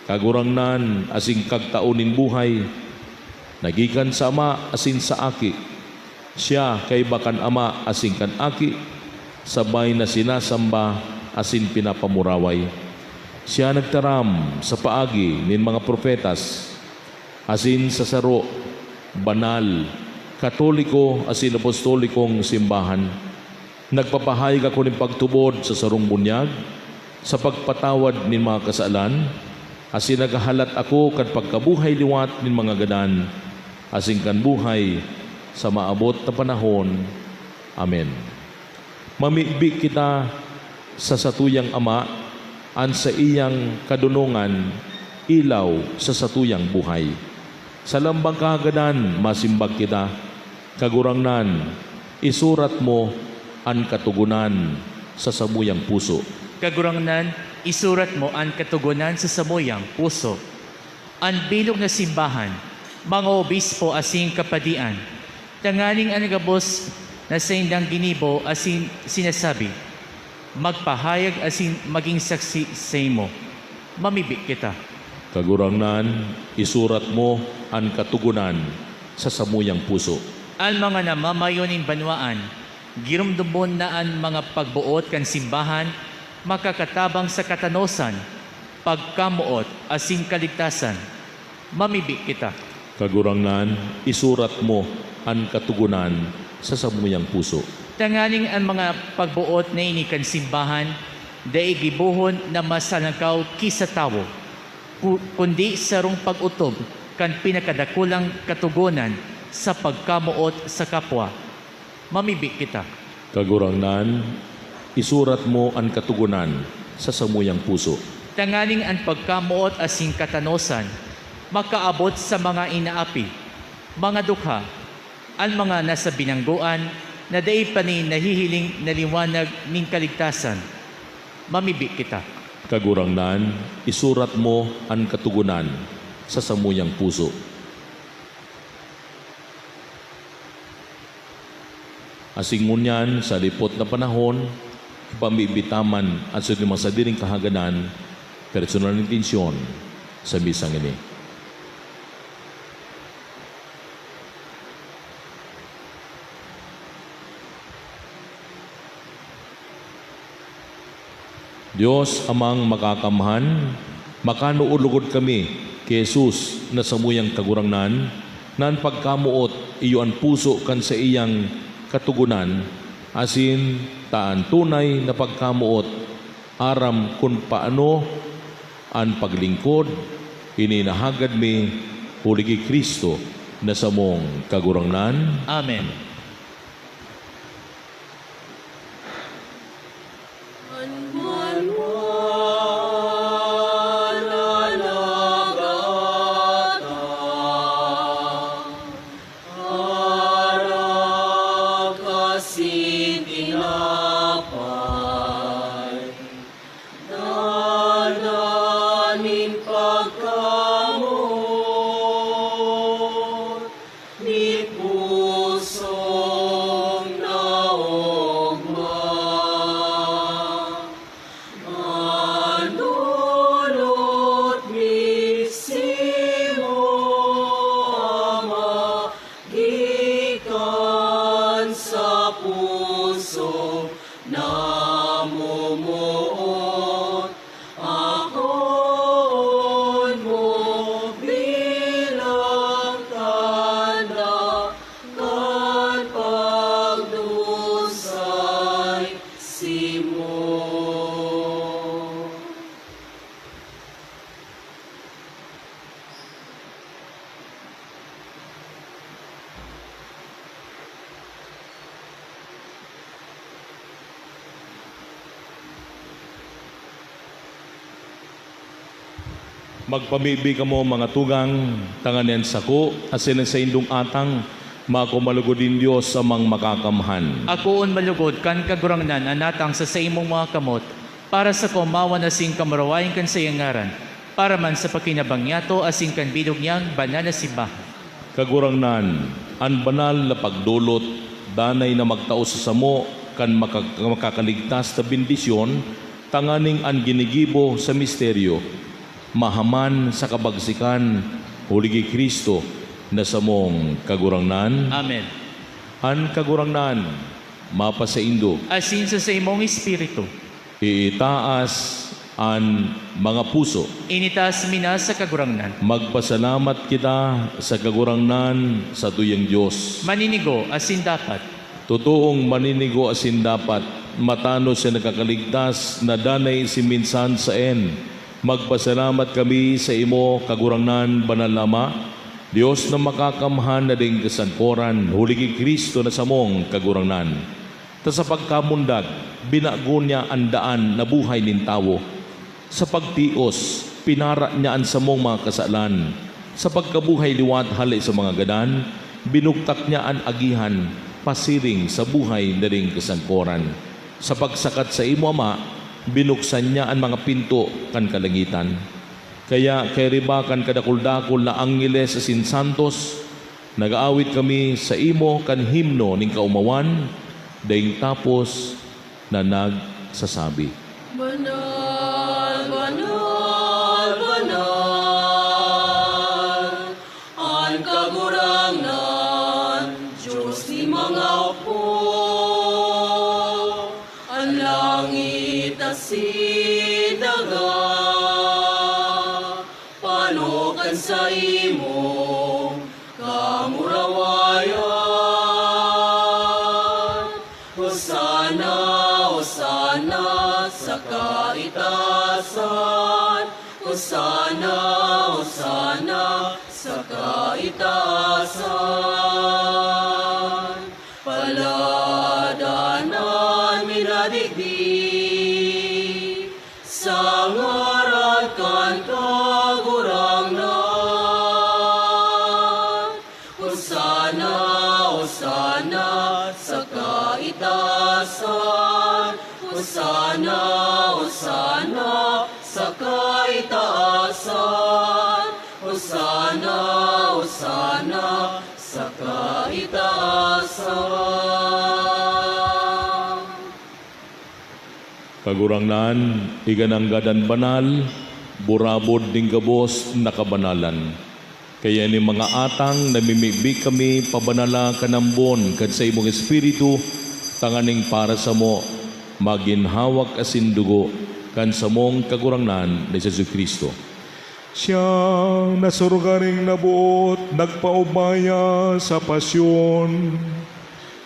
kagurangnan asing kagtaunin buhay, nagikan sa Ama asin sa Aki, siya kay bakan Ama asin kan Aki, sabay na sinasamba asin pinapamuraway. Siya nagtaram sa paagi nin mga propetas, asin sa saro, banal, katoliko asin apostolikong simbahan. Nagpapahayag ako ng pagtubod sa sarong bunyag, sa pagpatawad nin mga kasalan, asin nagahalat ako kan pagkabuhay liwat nin mga gadan, asin kan buhay sa maabot na panahon. Amen. Mamibig kita sa satuyang Ama, an sa iyang kadunungan, ilaw sa satuyang buhay. Sa lambang kagadan, masimbag kita, kagurangnan, isurat mo an katugunan sa samuyang puso. Kagurangnan, isurat mo ang katugunan sa samuyang puso. Ang bilog na simbahan, mga obispo asing kapadian, tanganing ang gabos na sa indang ginibo asing sinasabi, magpahayag asin maging saksi sa imo. Mamibig kita. Kagurangnan, isurat mo ang katugunan sa samuyang puso. Ang mga namamayoning banwaan, girumdumon na ang mga pagbuot kan simbahan, makakatabang sa katanosan, pagkamuot, asin kaligtasan. Mamibig kita. Kagurangnan, isurat mo ang katugunan sa samuyang puso. Tanganing ang mga pagbuot na inikan simbahan, daig gibuhon na masalangkaw kisa tawo, kundi sarong pag-utob kan pinakadakulang katugunan sa pagkamuot sa kapwa. Mamibig kita. Kagurangnan, isurat mo ang katugunan sa samuyang puso. Tanganing ang pagkamuot asing katanosan, makaabot sa mga inaapi, mga dukha, ang mga nasa binangguan, na daig pa ni nahihiling na liwanag ning kaligtasan. Mamibig kita. Kagurangnan, isurat mo ang katugunan sa samuyang puso. Asingunyan sa lipot na panahon, pamibitaman at sa limang sa diring kahaganan, personal intensyon sa misang ini. Diyos amang makakamhan, makanuulugod kami kay Jesus na samuyang kagurangnan, nan pagkamuot iyo ang puso kan sa iyang katugunan, asin taan tunay na pagkamuot, aram kung paano ang paglingkod, ininahagad mi huligi Kristo na samong kagurangnan. Amen. Magpamibi ka mo mga tugang, tanganen sako, asin sa indong atang, makumalugod Diyos sa mang makakamhan. Akoon malugod kan kagurangnan anatang sa imong mga kamot, para sa kumawa na sing kamarawayan kan sa iyangaran, para man sa pakinabangyato asing kan bidog niyang banal na simbahan. Kagurangnan, ang banal na pagdulot, danay na magtao sa samo, kan makakaligtas na bendisyon, tanganing ang ginigibo sa misteryo, mahaman sa kabagsikan, huligi Kristo, na samong kagurangnan. Amen. An kagurangnan, mapasaindo, Asin sa imong espiritu, iitaas an mga puso. initaas mina sa kagurangnan. Magpasalamat kita sa kagurangnan sa tuyang Diyos. Maninigo asin dapat, Totoong maninigo asin dapat, matano sa nakakaligtas na danay si minsan sa en. Magpasalamat kami sa imo kagurangnan, banal na Ama, Diyos na makakamhan na ding kasangkoran, huligi Kristo na samong kagurangnan. Ta sa pagkamundag, binago niya ang daan na buhay nin tawo. Sa pagtios, pinara niya ang samong mga kasalan. Sa pagkabuhay liwat hali sa mga gadan, binuktak niya ang agihan, pasiring sa buhay na ring kasangkoran. Sa pagsakat sa imo Ama, binuksan niya ang mga pinto kan kalangitan. Kaya kay ribakan kadakul-dakul na anggeles sa sinsantos, nag-aawit kami sa imo kan himno ning kaumawan, daing tapos na nagsasabi. Banal, banal, banal, ang kagurangnan, Diyos ni mga apo, ang langit at sidaga, panukan sa imo, kamurawayan. Hosana, Hosana sa kaitasan, Hosana, Hosana sa kaitasan. Paladanan minadigdi sa ngaran kan kagurangnan. Hosana, Hosana sa kaitasan, Hosana, Hosana sa kaitaasan, Hosana, Hosana sa kaitaasan. Kagurangnan, igananggadan banal, burabod ding gabos nakabanalan. Kaya ni mga atang namimigbi kami pabanala kanambon kad sa imong espiritu, tanganing para sa mo, maginhawak asin dugo, kan sa mong kagurangnan ni Jesus Kristo. Siya nasurugaring nabuot, nagpaubaya sa pasyon,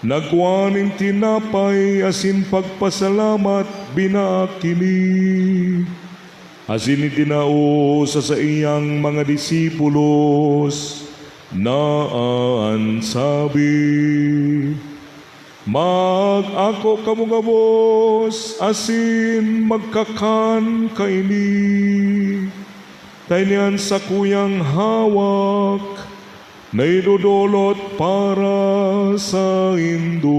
nagwaning tinapay asin pagpasalamat binakini. Asin itinao sa iyang mga disipulos na ansabi, mag-ako kamugabos asin magkakan kaini. Tainian sa kuyang hawak na idudulot para sa indo.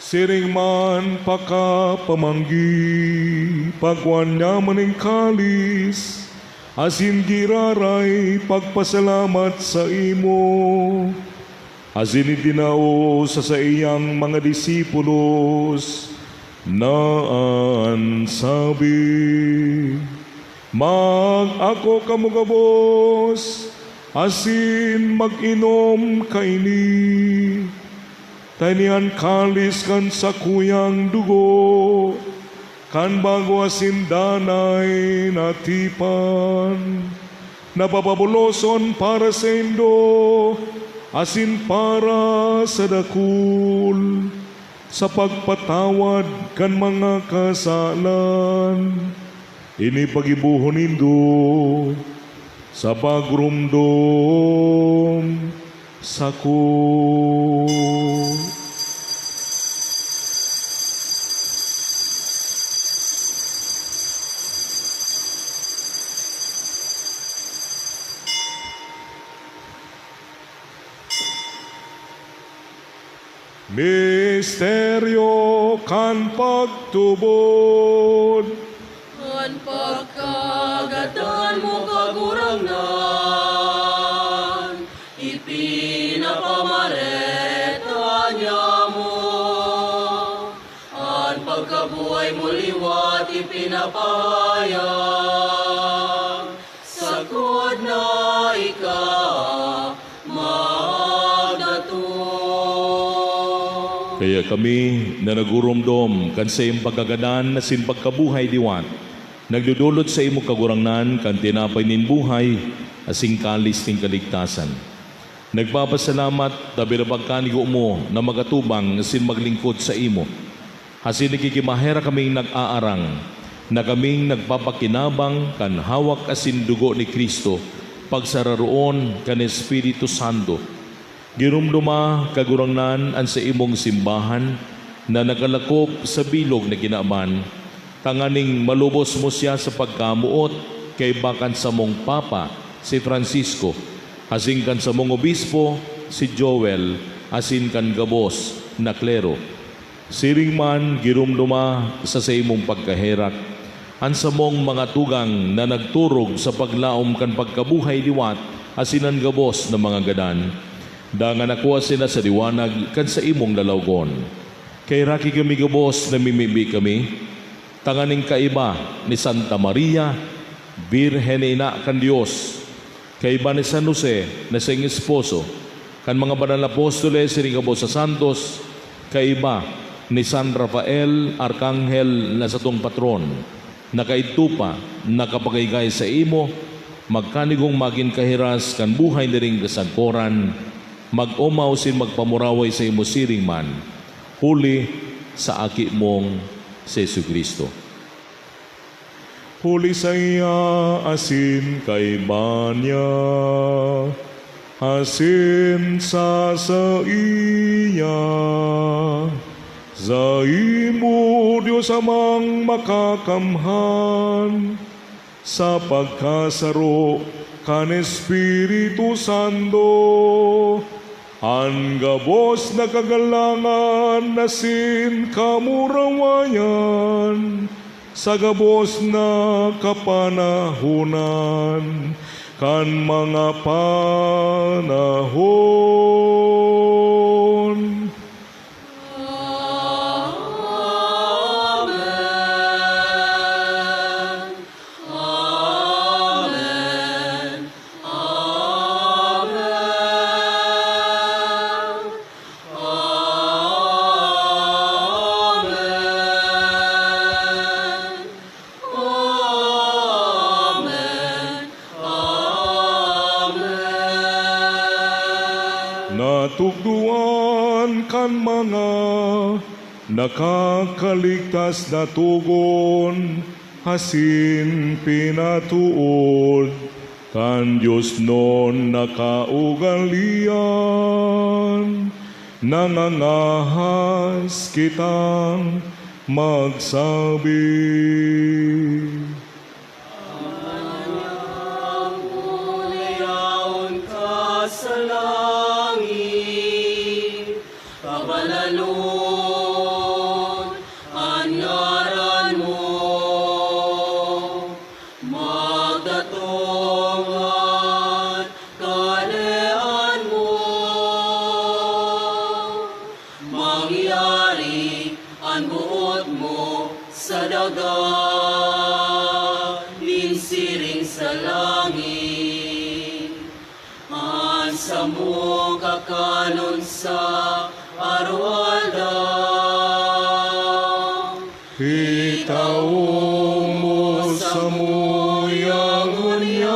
Siring man pakapamanggi, pagwan niya maning kalis, asin giraray pagpasalamat sa imo. Asin itinao sa iyang mga disipulos na ansabi, mag-ako kamugabos, asin mag-inom kaini. Tainian kalis kan sa kuyang dugo, kan bago asin danay natipan, napapabuloson para sa indo, asin para sa dakul, sa pagpatawad kan mga kasalan. Ini pagibuhon indo, sa pagrumdom, sako. Misteryo kan pagtubod. Ang pagkagatan mo kagurangnan, ipinapamareta niya mo. Ang pagkabuhay mo liwat ipinapahayag, sagod na ikaw magdato. Kaya kami na nagurumdom kan sa iyong pagkaganan na sin pagkabuhay diwat, nagdudulot sa imo kagurangnan kan tinapay nin buhay, asing kalis ning kaligtasan. Nagpapasalamat tabi na pagkanigo mo na magatubang sin maglingkod sa imo. Hasin nakikimahera kaming nag-aarang, na kaming nagpapakinabang kan hawak asin dugo ni Kristo, pagsararoon kan Espiritu Santo. Girumduma kagurangnan an sa imong simbahan na nagalakop sa bilog na kinaaman, tanganing malubos mo siya sa pagkamuot kay bakan sa mong Papa, si Francisco, asing kan sa mong Obispo, si Joel, asin kan gabos na klero. Siring man girumduma sa imong pagkaherak, an sa mong mga tugang na nagturog sa paglaom kan pagkabuhay liwat, asinan gabos na mga gadan, dangan nakuha sila sa liwanag kan sa imong lalawgon. Kay raki kami gabos na mimibi kami, tanganing kaiba ni Santa Maria, Birhen ina kan Dios, kaiba ni San Jose na siyang esposo, kan mga banal na apostoles sinigabos sa santos, kaiba ni San Rafael, Arkanghel na satong patron, nakaitupa, nakapagaygay sa imo, magkanigong maging kahiras kan buhay na ring kasagkoran, mag-umaw sin magpamuraway sa imo siring man, huli sa aki mong si Jesucristo. Huli sa iya asin kay banya, asin sa iya, sa imo Diyos amang makakamhan, sa pagkasaro kan Espiritu Santo, ang gabos na kagalangan na sin kamurawayan, sa gabos na kapanahunan, kan mga panahon. Natugduan kan mga nakakaligtas na tugon, hasin pinatuod, kan Diyos non nakaugalian, nangangahas kitang magsabi. Sa langit, kabalalon, ang ngaran mo, magdatong at kalayaan mo, mangyari ang buot mo sa dagat, linsiring sa langit. Sa mo kakanon sa arwalda, Itaw mo sa muyang hunyan,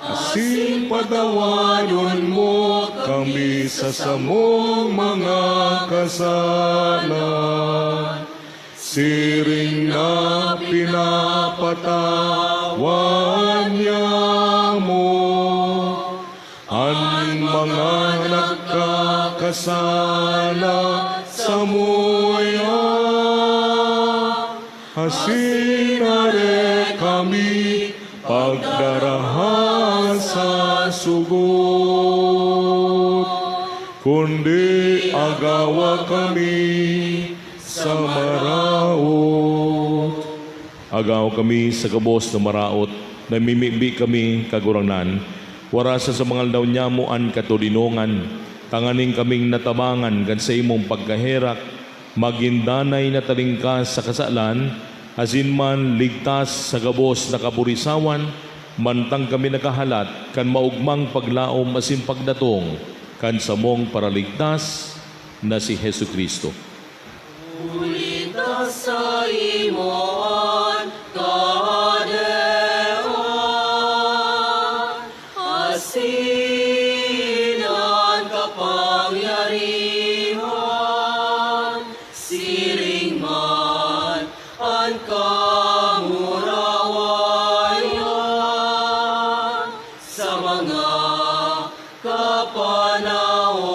asin padawayon mo kami sa samong mga kasalan, siring na pinapatawan niya mo ang mga nagkakasala sa muya. Hasinare kami pagdarahan sa sugot. kundi agawa kami sa maraot. Agaw kami sa gabos na maraot, namimibi kami kagurangnan, warasa sa mga daw nyamuan katulinongan, tanganing kaming natabangan kan sa imong pagkaherak, magindanay na talingkas sa kasalan, asin man ligtas sa gabos na kaburisawan, mantang kami nakahalat kan maugmang paglaom asin pagdatong kan samong paraligtas na si Hesu Kristo. Ulita sa imoan kahadean, asinan kapangyarihan, siring man ang kamurawayan sa mga kapanahonan.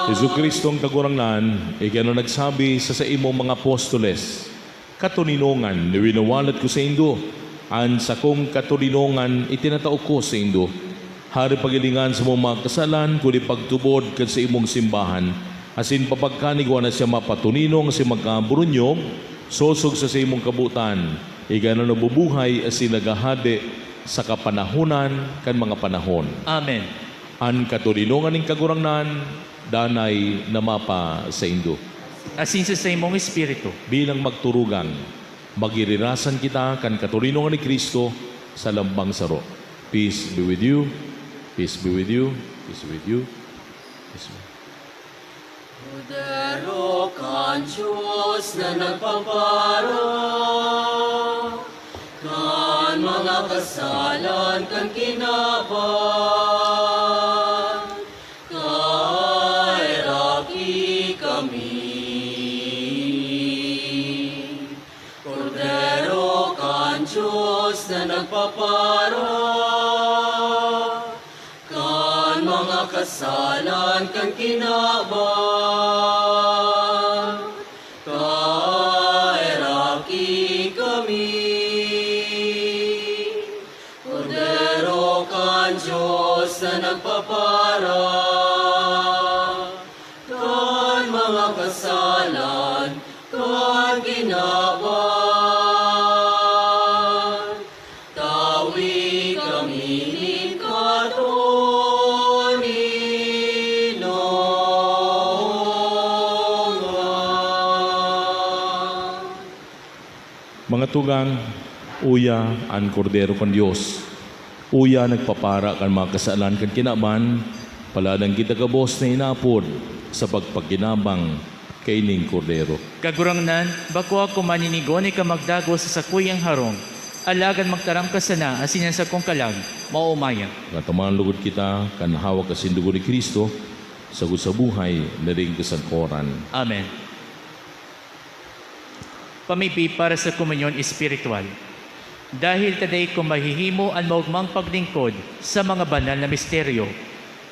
Hesu Kristo ang kagurangnan, ikano nagsabi sa imong mga apostoles, katulinongan ni winawalat ko sa indo, an sa kong katulinongan itinatao ko sa indo. Hari pagilingan sa mong mga kasalan, kundi pagtubod kan sa imong simbahan, asin papagkanigwa na siya mapatuninong si magkaburunyog, sosog sa imong kabutan, ikano nabubuhay asin nagahade sa kapanahunan kan mga panahon. Amen. An katulinongan ng kagurangnan, danay namapa sa indo. Asin sa imong espiritu. Bilang magturugan, magirirasan kita kan katulinongan ni Kristo sa lambang saro. Peace be with you. Peace be with you. Peace be with you. Peace be with you. Kordero kan Diyos na nagpapara, kan mga kasalan kan kinaban, kay raki kami. Kordero kan Diyos na nagpapara, kan mga kasalan kan kinaban, kay raki kami. Kordero kan Diyos na nagpapara, kan mga kasalan kan kinaban, tawi kami ni Mga tugang, uya ang kordero kan Diyos. Uya nagpapara kan mga kasalan kan kinaban, paladang kita kabos na inapod sa pagpagkinabang kaining kordero. Kagurangnan, bako ako maninigo ni ka magdago sa sakuyang harong, alagan magtaram ka sana, asinan sa kong kalag, maumayang. Katamaan lugod kita, kan hawak kasin dugo ni Kristo, sagod sa buhay na rin kasangkoran. Amen. Pamipi para sa komunyon espiritual. Dahil taday ko mahihimo ang maugmang paglingkod sa mga banal na misteryo,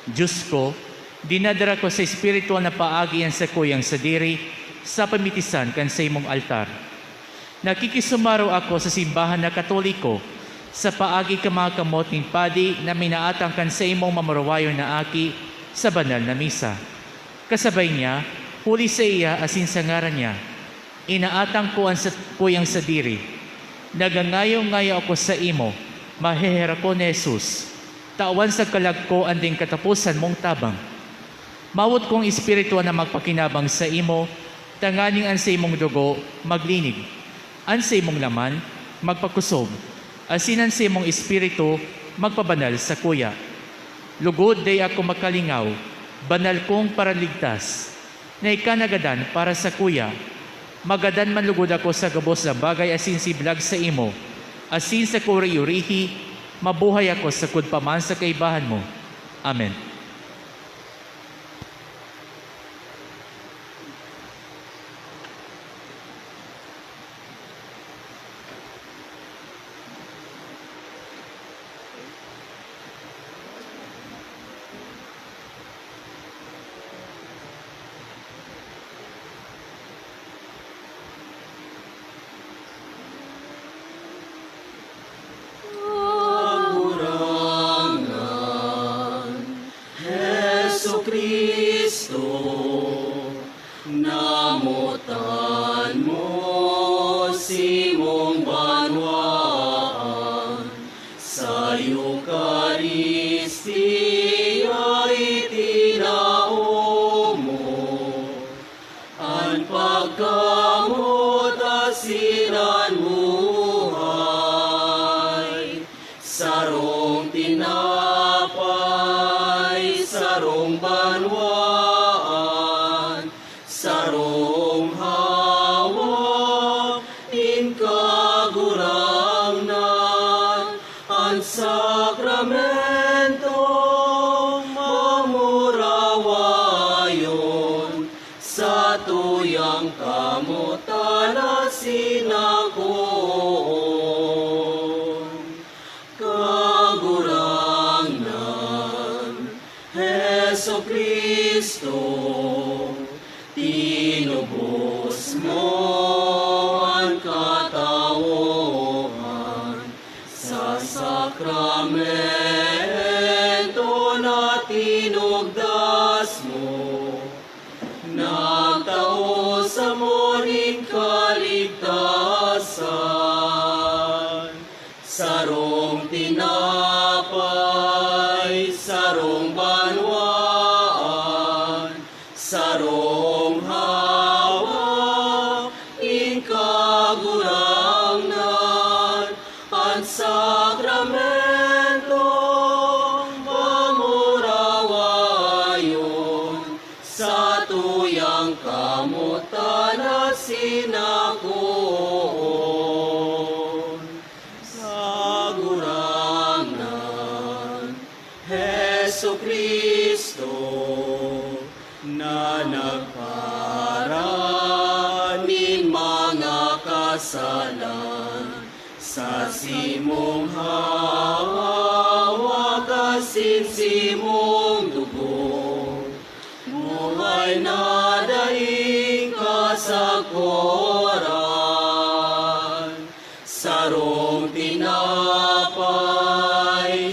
Diyos ko, dinadara ko sa espiritual na paagi ang sakuyang sa diri sa pamitisan kan sa imong altar. Nakikisumaro ako sa simbahan na Katoliko sa paagi ka mga kamot ng padi na minaatang kan sa imong mamarawayo na aki sa banal na misa. Kasabay niya, huli sa iya asin sa ngaran niya, inaatang ko ang kuyang sa diri. Nagangayo-ngayo ako sa imo, mahihera ko ni Jesus. Tawan sa kalag ko anding katapusan mong tabang. Mawot kong espiritu na magpakinabang sa imo, tanganing an sa imong dugo, maglinig. An sa imong laman, magpakusob. Asinan sa imong espiritu, magpabanal sa kuya. Lugod day ako makalingaw, banal kong paraligtas, na ikanagadan para sa kuya. Magadan man lugod ako sa gabos na bagay asin siblag sa imo, asin sa kuriurihi, mabuhay ako sa kudpaman sa kaibahan mo. Amen. sakramentong mamurawayon sa tuyang kamutan at sinakon. Kagurangan, Heso Kristo, tinubos mo ang katawuhan sa sakramento na tinugdas mo. Nagtao sa muling kaligtasan, sarong tinapay, sarong banwaan, sarong hawak, ingkagurangnan, ang sakramentong mamurawayon sa tuyang kamutan at sinakon. Kagurangan, Heso Kristo, na nagparanin mga kasalan sa simong hawak asin simong dugo. Buhay na daing kasakuran, sarong tinapay,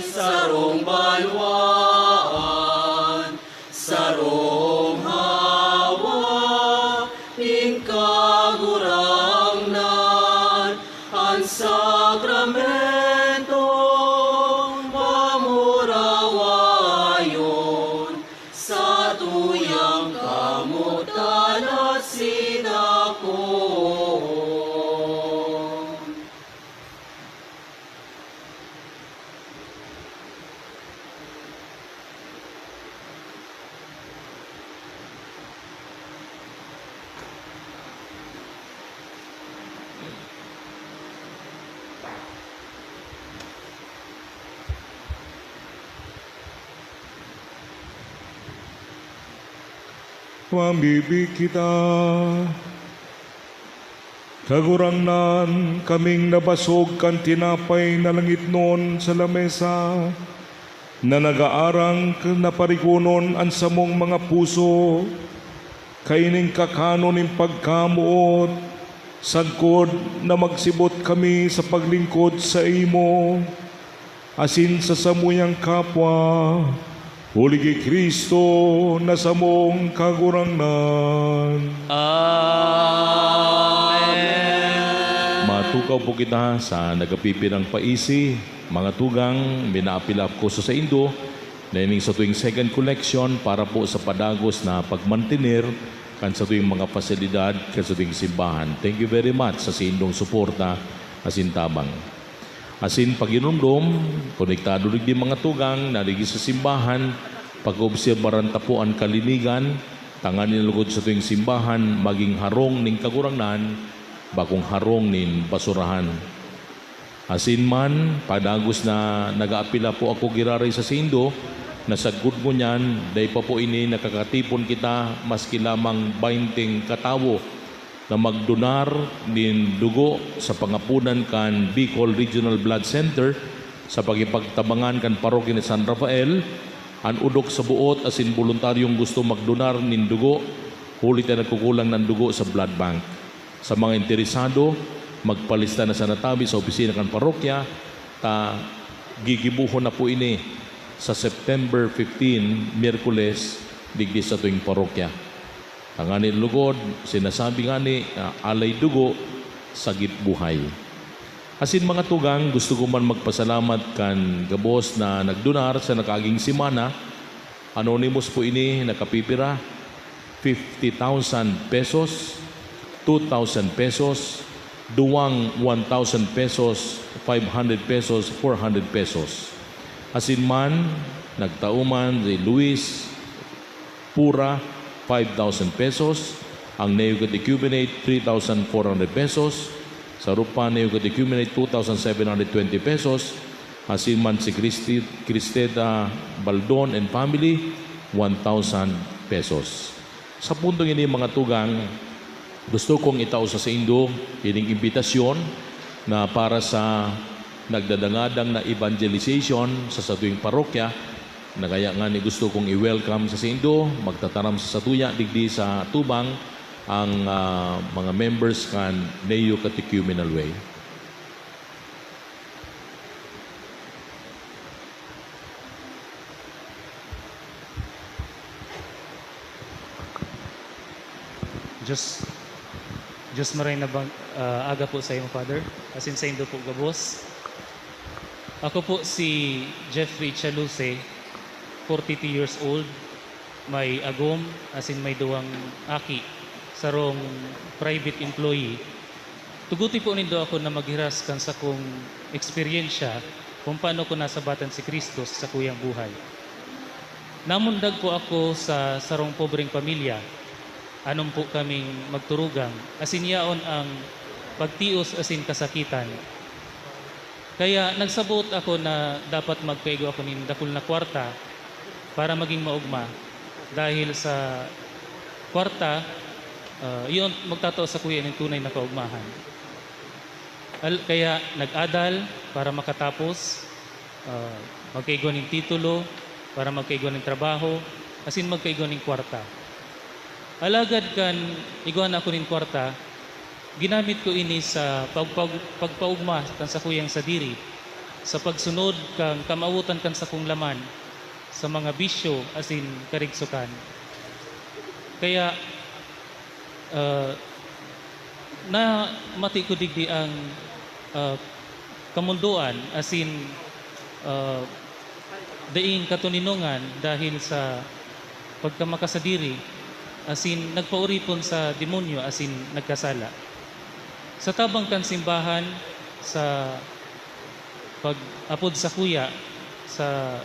sarong banwaan, sarong hawa, ingkagurangnan, ang sakramentong mamurawayon sa tuyang kamutan at sinakon. Mamibig kita. Kagurangnan kaming nabasog kan tinapay na langit noon sa lamesa, na nagaarang naparigunon ang samong mga puso, kaining kakanon ng pagkamuot, sagkod na magsibot kami sa paglingkod sa imo, asin sa samuyang kapwa, huli kay Kristo na samong kagurangnan. Amen. Matukaw po kita sa nagapipirang paisi, mga tugang, minaapilap ko sa Indo, na ining sa tuwing second collection para po sa padagos na pagmantinir kan sa tuwing mga pasilidad kan sa tuwing simbahan. Thank you very much sa sindong suporta asin tabang. Asin paginumdum, konektado rin di mga tugang, narigi sa simbahan, pag-obserbaran tapo ang kalinigan, tangan nilugod sa tuwing simbahan, maging harong ning kagurangnan, bakong harong nin basurahan. Asin man, padagos na nag-aapila po ako giraray sa sindo, nasagod mo niyan, dahil pa po ini nakakatipon kita, maski lamang 20 katawo, na magdonar nin dugo sa pangapunan kan Bicol Regional Blood Center sa pagipagtabangan kan parokya ni San Rafael, an udok sa buot asin voluntaryong gusto magdonar nin dugo, huli tayo nagkukulang ng dugo sa blood bank. Sa mga interesado, magpalista na sa natabi sa opisina kan parokya, ta gigibuhon na po ini sa September 15, Miyerkules, digdi sa tuwing parokya. Ang anin lugod, sinasabi nga ni alay dugo, sagip buhay. Asin mga tugang, gusto ko man magpasalamat kan gabos na nagdonar sa nakaging simana. Anonymous po ini, nakapipira, 50,000 pesos, 2,000 pesos, duwang 1,000 pesos, 500 pesos, 400 pesos. Asin man, nagtauman si Luis Pura, 5,000 pesos. Ang neocatechumenate, 3,400 pesos. Sa rupa neocatechumenate, 2,720 pesos. asin man si Cristeta Baldon and family, 1,000 pesos. Sa puntong ini mga tugang, gusto kong itausa sa Indo ining imbitasyon na para sa nagdadangadang na evangelization sa satuing parokya na kaya nga ni gusto kong i-welcome sa Indo, magtataram sa satuya digdi sa Tubang ang mga members kan Neo Catechumenal Way. Diyos maray na bang aga po sa iyong Father, asin sa Indo po gabos. Ako po si Jeffrey Chaluse, 42 years old, may agom, asin may duwang aki, sarong private employee. Tuguti po nindo ako na maghiras kan sa kong eksperyensya kung paano ko nasabatan si Kristo sa kuyang buhay. Namundag po ako sa sarong pobreng pamilya. Anong po kaming magturugang, asin yaon ang pagtios asin kasakitan. Kaya nagsabot ako na dapat magpaigo ako ng dakul na kwarta para maging maugma. Dahil sa kwarta, yun magtatao sa kuya ng tunay na kaugmahan. Kaya nag-adal para makatapos, magkaigo ng titulo, para magkaigo ng trabaho, asin magkaigo ng kwarta. Alagad kan iguan ako nin kwarta, ginamit ko ini sa pagpaugma kan sa kuyang sadiri, sa pagsunod kang kamawutan kan sa kong laman, sa mga bisyo asin karigsukan. Kaya na mati ko digdi ang kamunduan asin daing katuninungan dahil sa pagkamakasadiri, asin nagpauripon sa demonyo, asin nagkasala. Sa tabang kan simbahan, sa pag-apod sa kuya, sa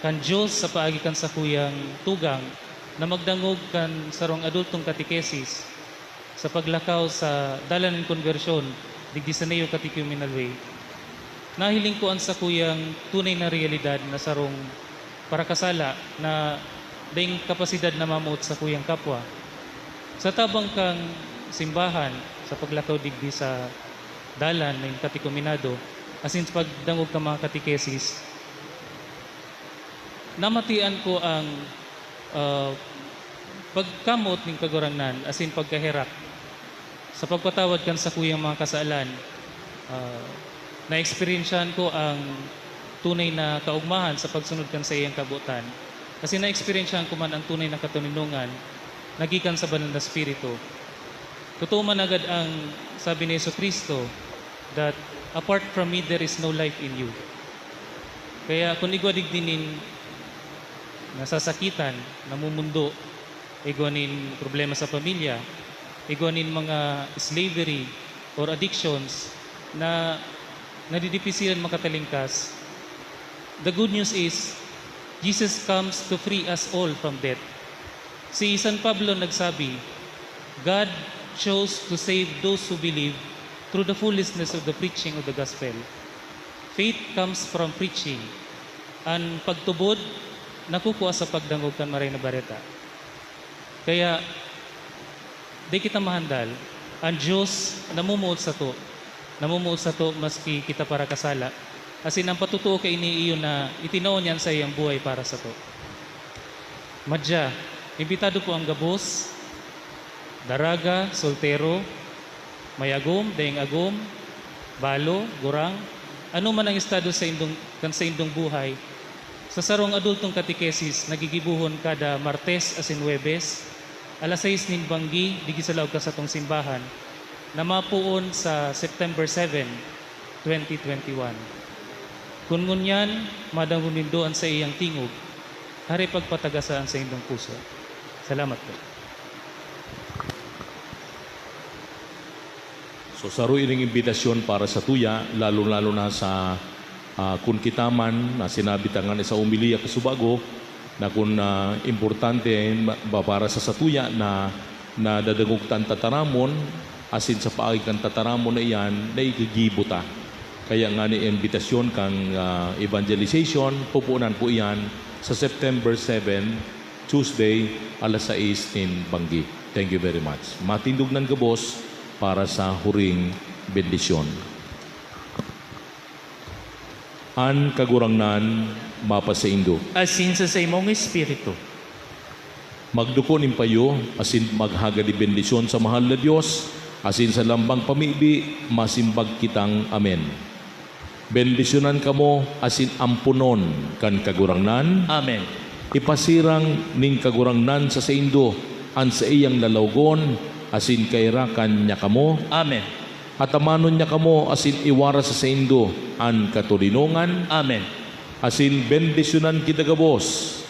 kan Diyos sa paagi kan sa kuyang tugang, na magdangog kan sarong adultong katikesis, sa paglakaw sa dalan ng konversyon, digdi sa Neo Catechumenal Way, nahiling ko an sa kuyang tunay na realidad na sarong parakasala na daing kapasidad na mamuot sa kuyang kapwa. Sa tabang kang simbahan, sa paglakaw digdi sa dalan ng katikuminado, asin sa pagdangog ka mga katikesis, namatian ko ang pagkamot ng kagurangnan, asin pagkahirak. Sa pagpatawad kan sa kuyang mga kasalan, na-experiensyan ko ang tunay na kaugmahan sa pagsunod kan sa iyang kabutan. Kasi na-experiensyahan ko man ang tunay na katuninungan, nagikan sa banal na spirito. Totoo man agad ang sabi ni Jesucristo that apart from me, there is no life in you. Kaya kung igwadig dinin nasasakitan, namumundo, igwanin problema sa pamilya, igwanin mga slavery or addictions na nadidipisiran makatalingkas, the good news is, Jesus comes to free us all from death. Si San Pablo nagsabi, God chose to save those who believe through the foolishness of the preaching of the gospel. Faith comes from preaching. Ang pagtubod, nakukuha sa pagdangog kan maray na bareta. Kaya, di kita mahandal, ang Diyos namumuot sa to. Namumuot sa to maski kita para kasala. Asin ang patutuo kay ini iyon na itinoon yan sa iyang buhay para sa to. Madya, imbitado po ang gabos, daraga, soltero, may agom, daing agom, balo, gurang, ano man ang estado sa indong buhay. Sa sarong adultong katikesis, nagigibuhon kada Martes asin Huwebes, alas 6 nin banggi, digi sa laog ka sa tong simbahan, na mapuon sa September 7, 2021. Kung ngunyan, madangunindo sa iyang tingog, hari pagpatagasaan sa indong puso. Salamat po. So saro ining imbitasyon para sa tuya, lalo-lalo na sa kun kita man na sinabi tangan sa umiliya kasubago na kun importante ba para sa satuya na dadagog tan tataramon asin sa paagi kan tataramon na iyan na ikigibuta. Kaya nga ni imbitasyon kang evangelization, pupunan po iyan sa September 7, Tuesday, alas 6 in Bangi. Thank you very much. Matindog ng gabos para sa huring bendisyon. An kagurangnan, mapasaindo. Asin sa imong espiritu. Magdukonin payo, asin maghagadi bendisyon sa mahal na Diyos, asin sa lambang pamibi, masimbag kitang amen. Bendisyonan kamo, asin ampunon kan kagurangnan, Amen. ipasirang ning kagurangnan sa saindo, an sa iyang lalawgon, asin kairakan niya kamo, Amen. at amanon niya kamo, asin iwara sa saindo, an katulinongan, Amen. asin bendisyonan kitagabos,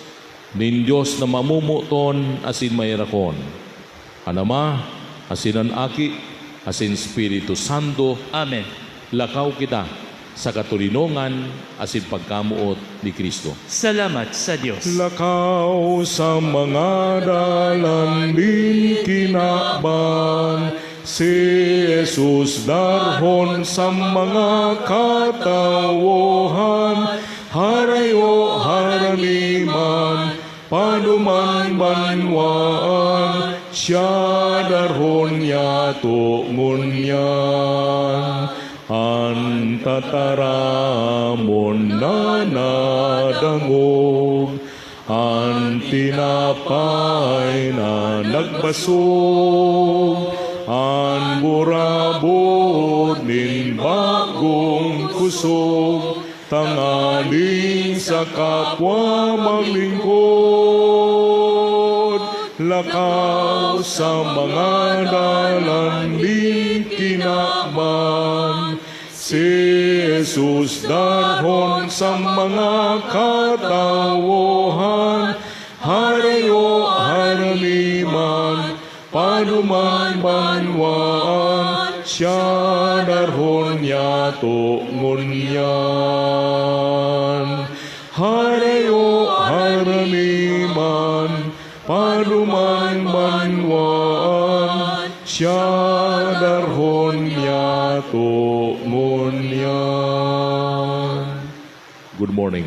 nin Diyos na mamumuton, asin mayrakon. Anama, asin an aki, asin Espiritu Santo, Amen. lakaw kita sa katulinongan, asin pagkamuot ni Kristo. Salamat sa Diyos. Lakaw sa mga dalan din kinakban, si Jesus darhon sa mga katawohan, harayo haraniman, panuman banwaan, siya darhon niya tungon niyan. An tataramon na nadangog, an tinapay na nagbasog, an burabod nin bagong kusog, tangaling sa kapwa maglingkod. Lakaw sa mga dalan din kinakman, si Jesus darhon sa mga katawohan, harayo haraniman, panuman banwaan, siya darhon niya tungon niyan. Harayo haraniman, panuman banwaan, siya darhon niya tungon niyan. Good morning.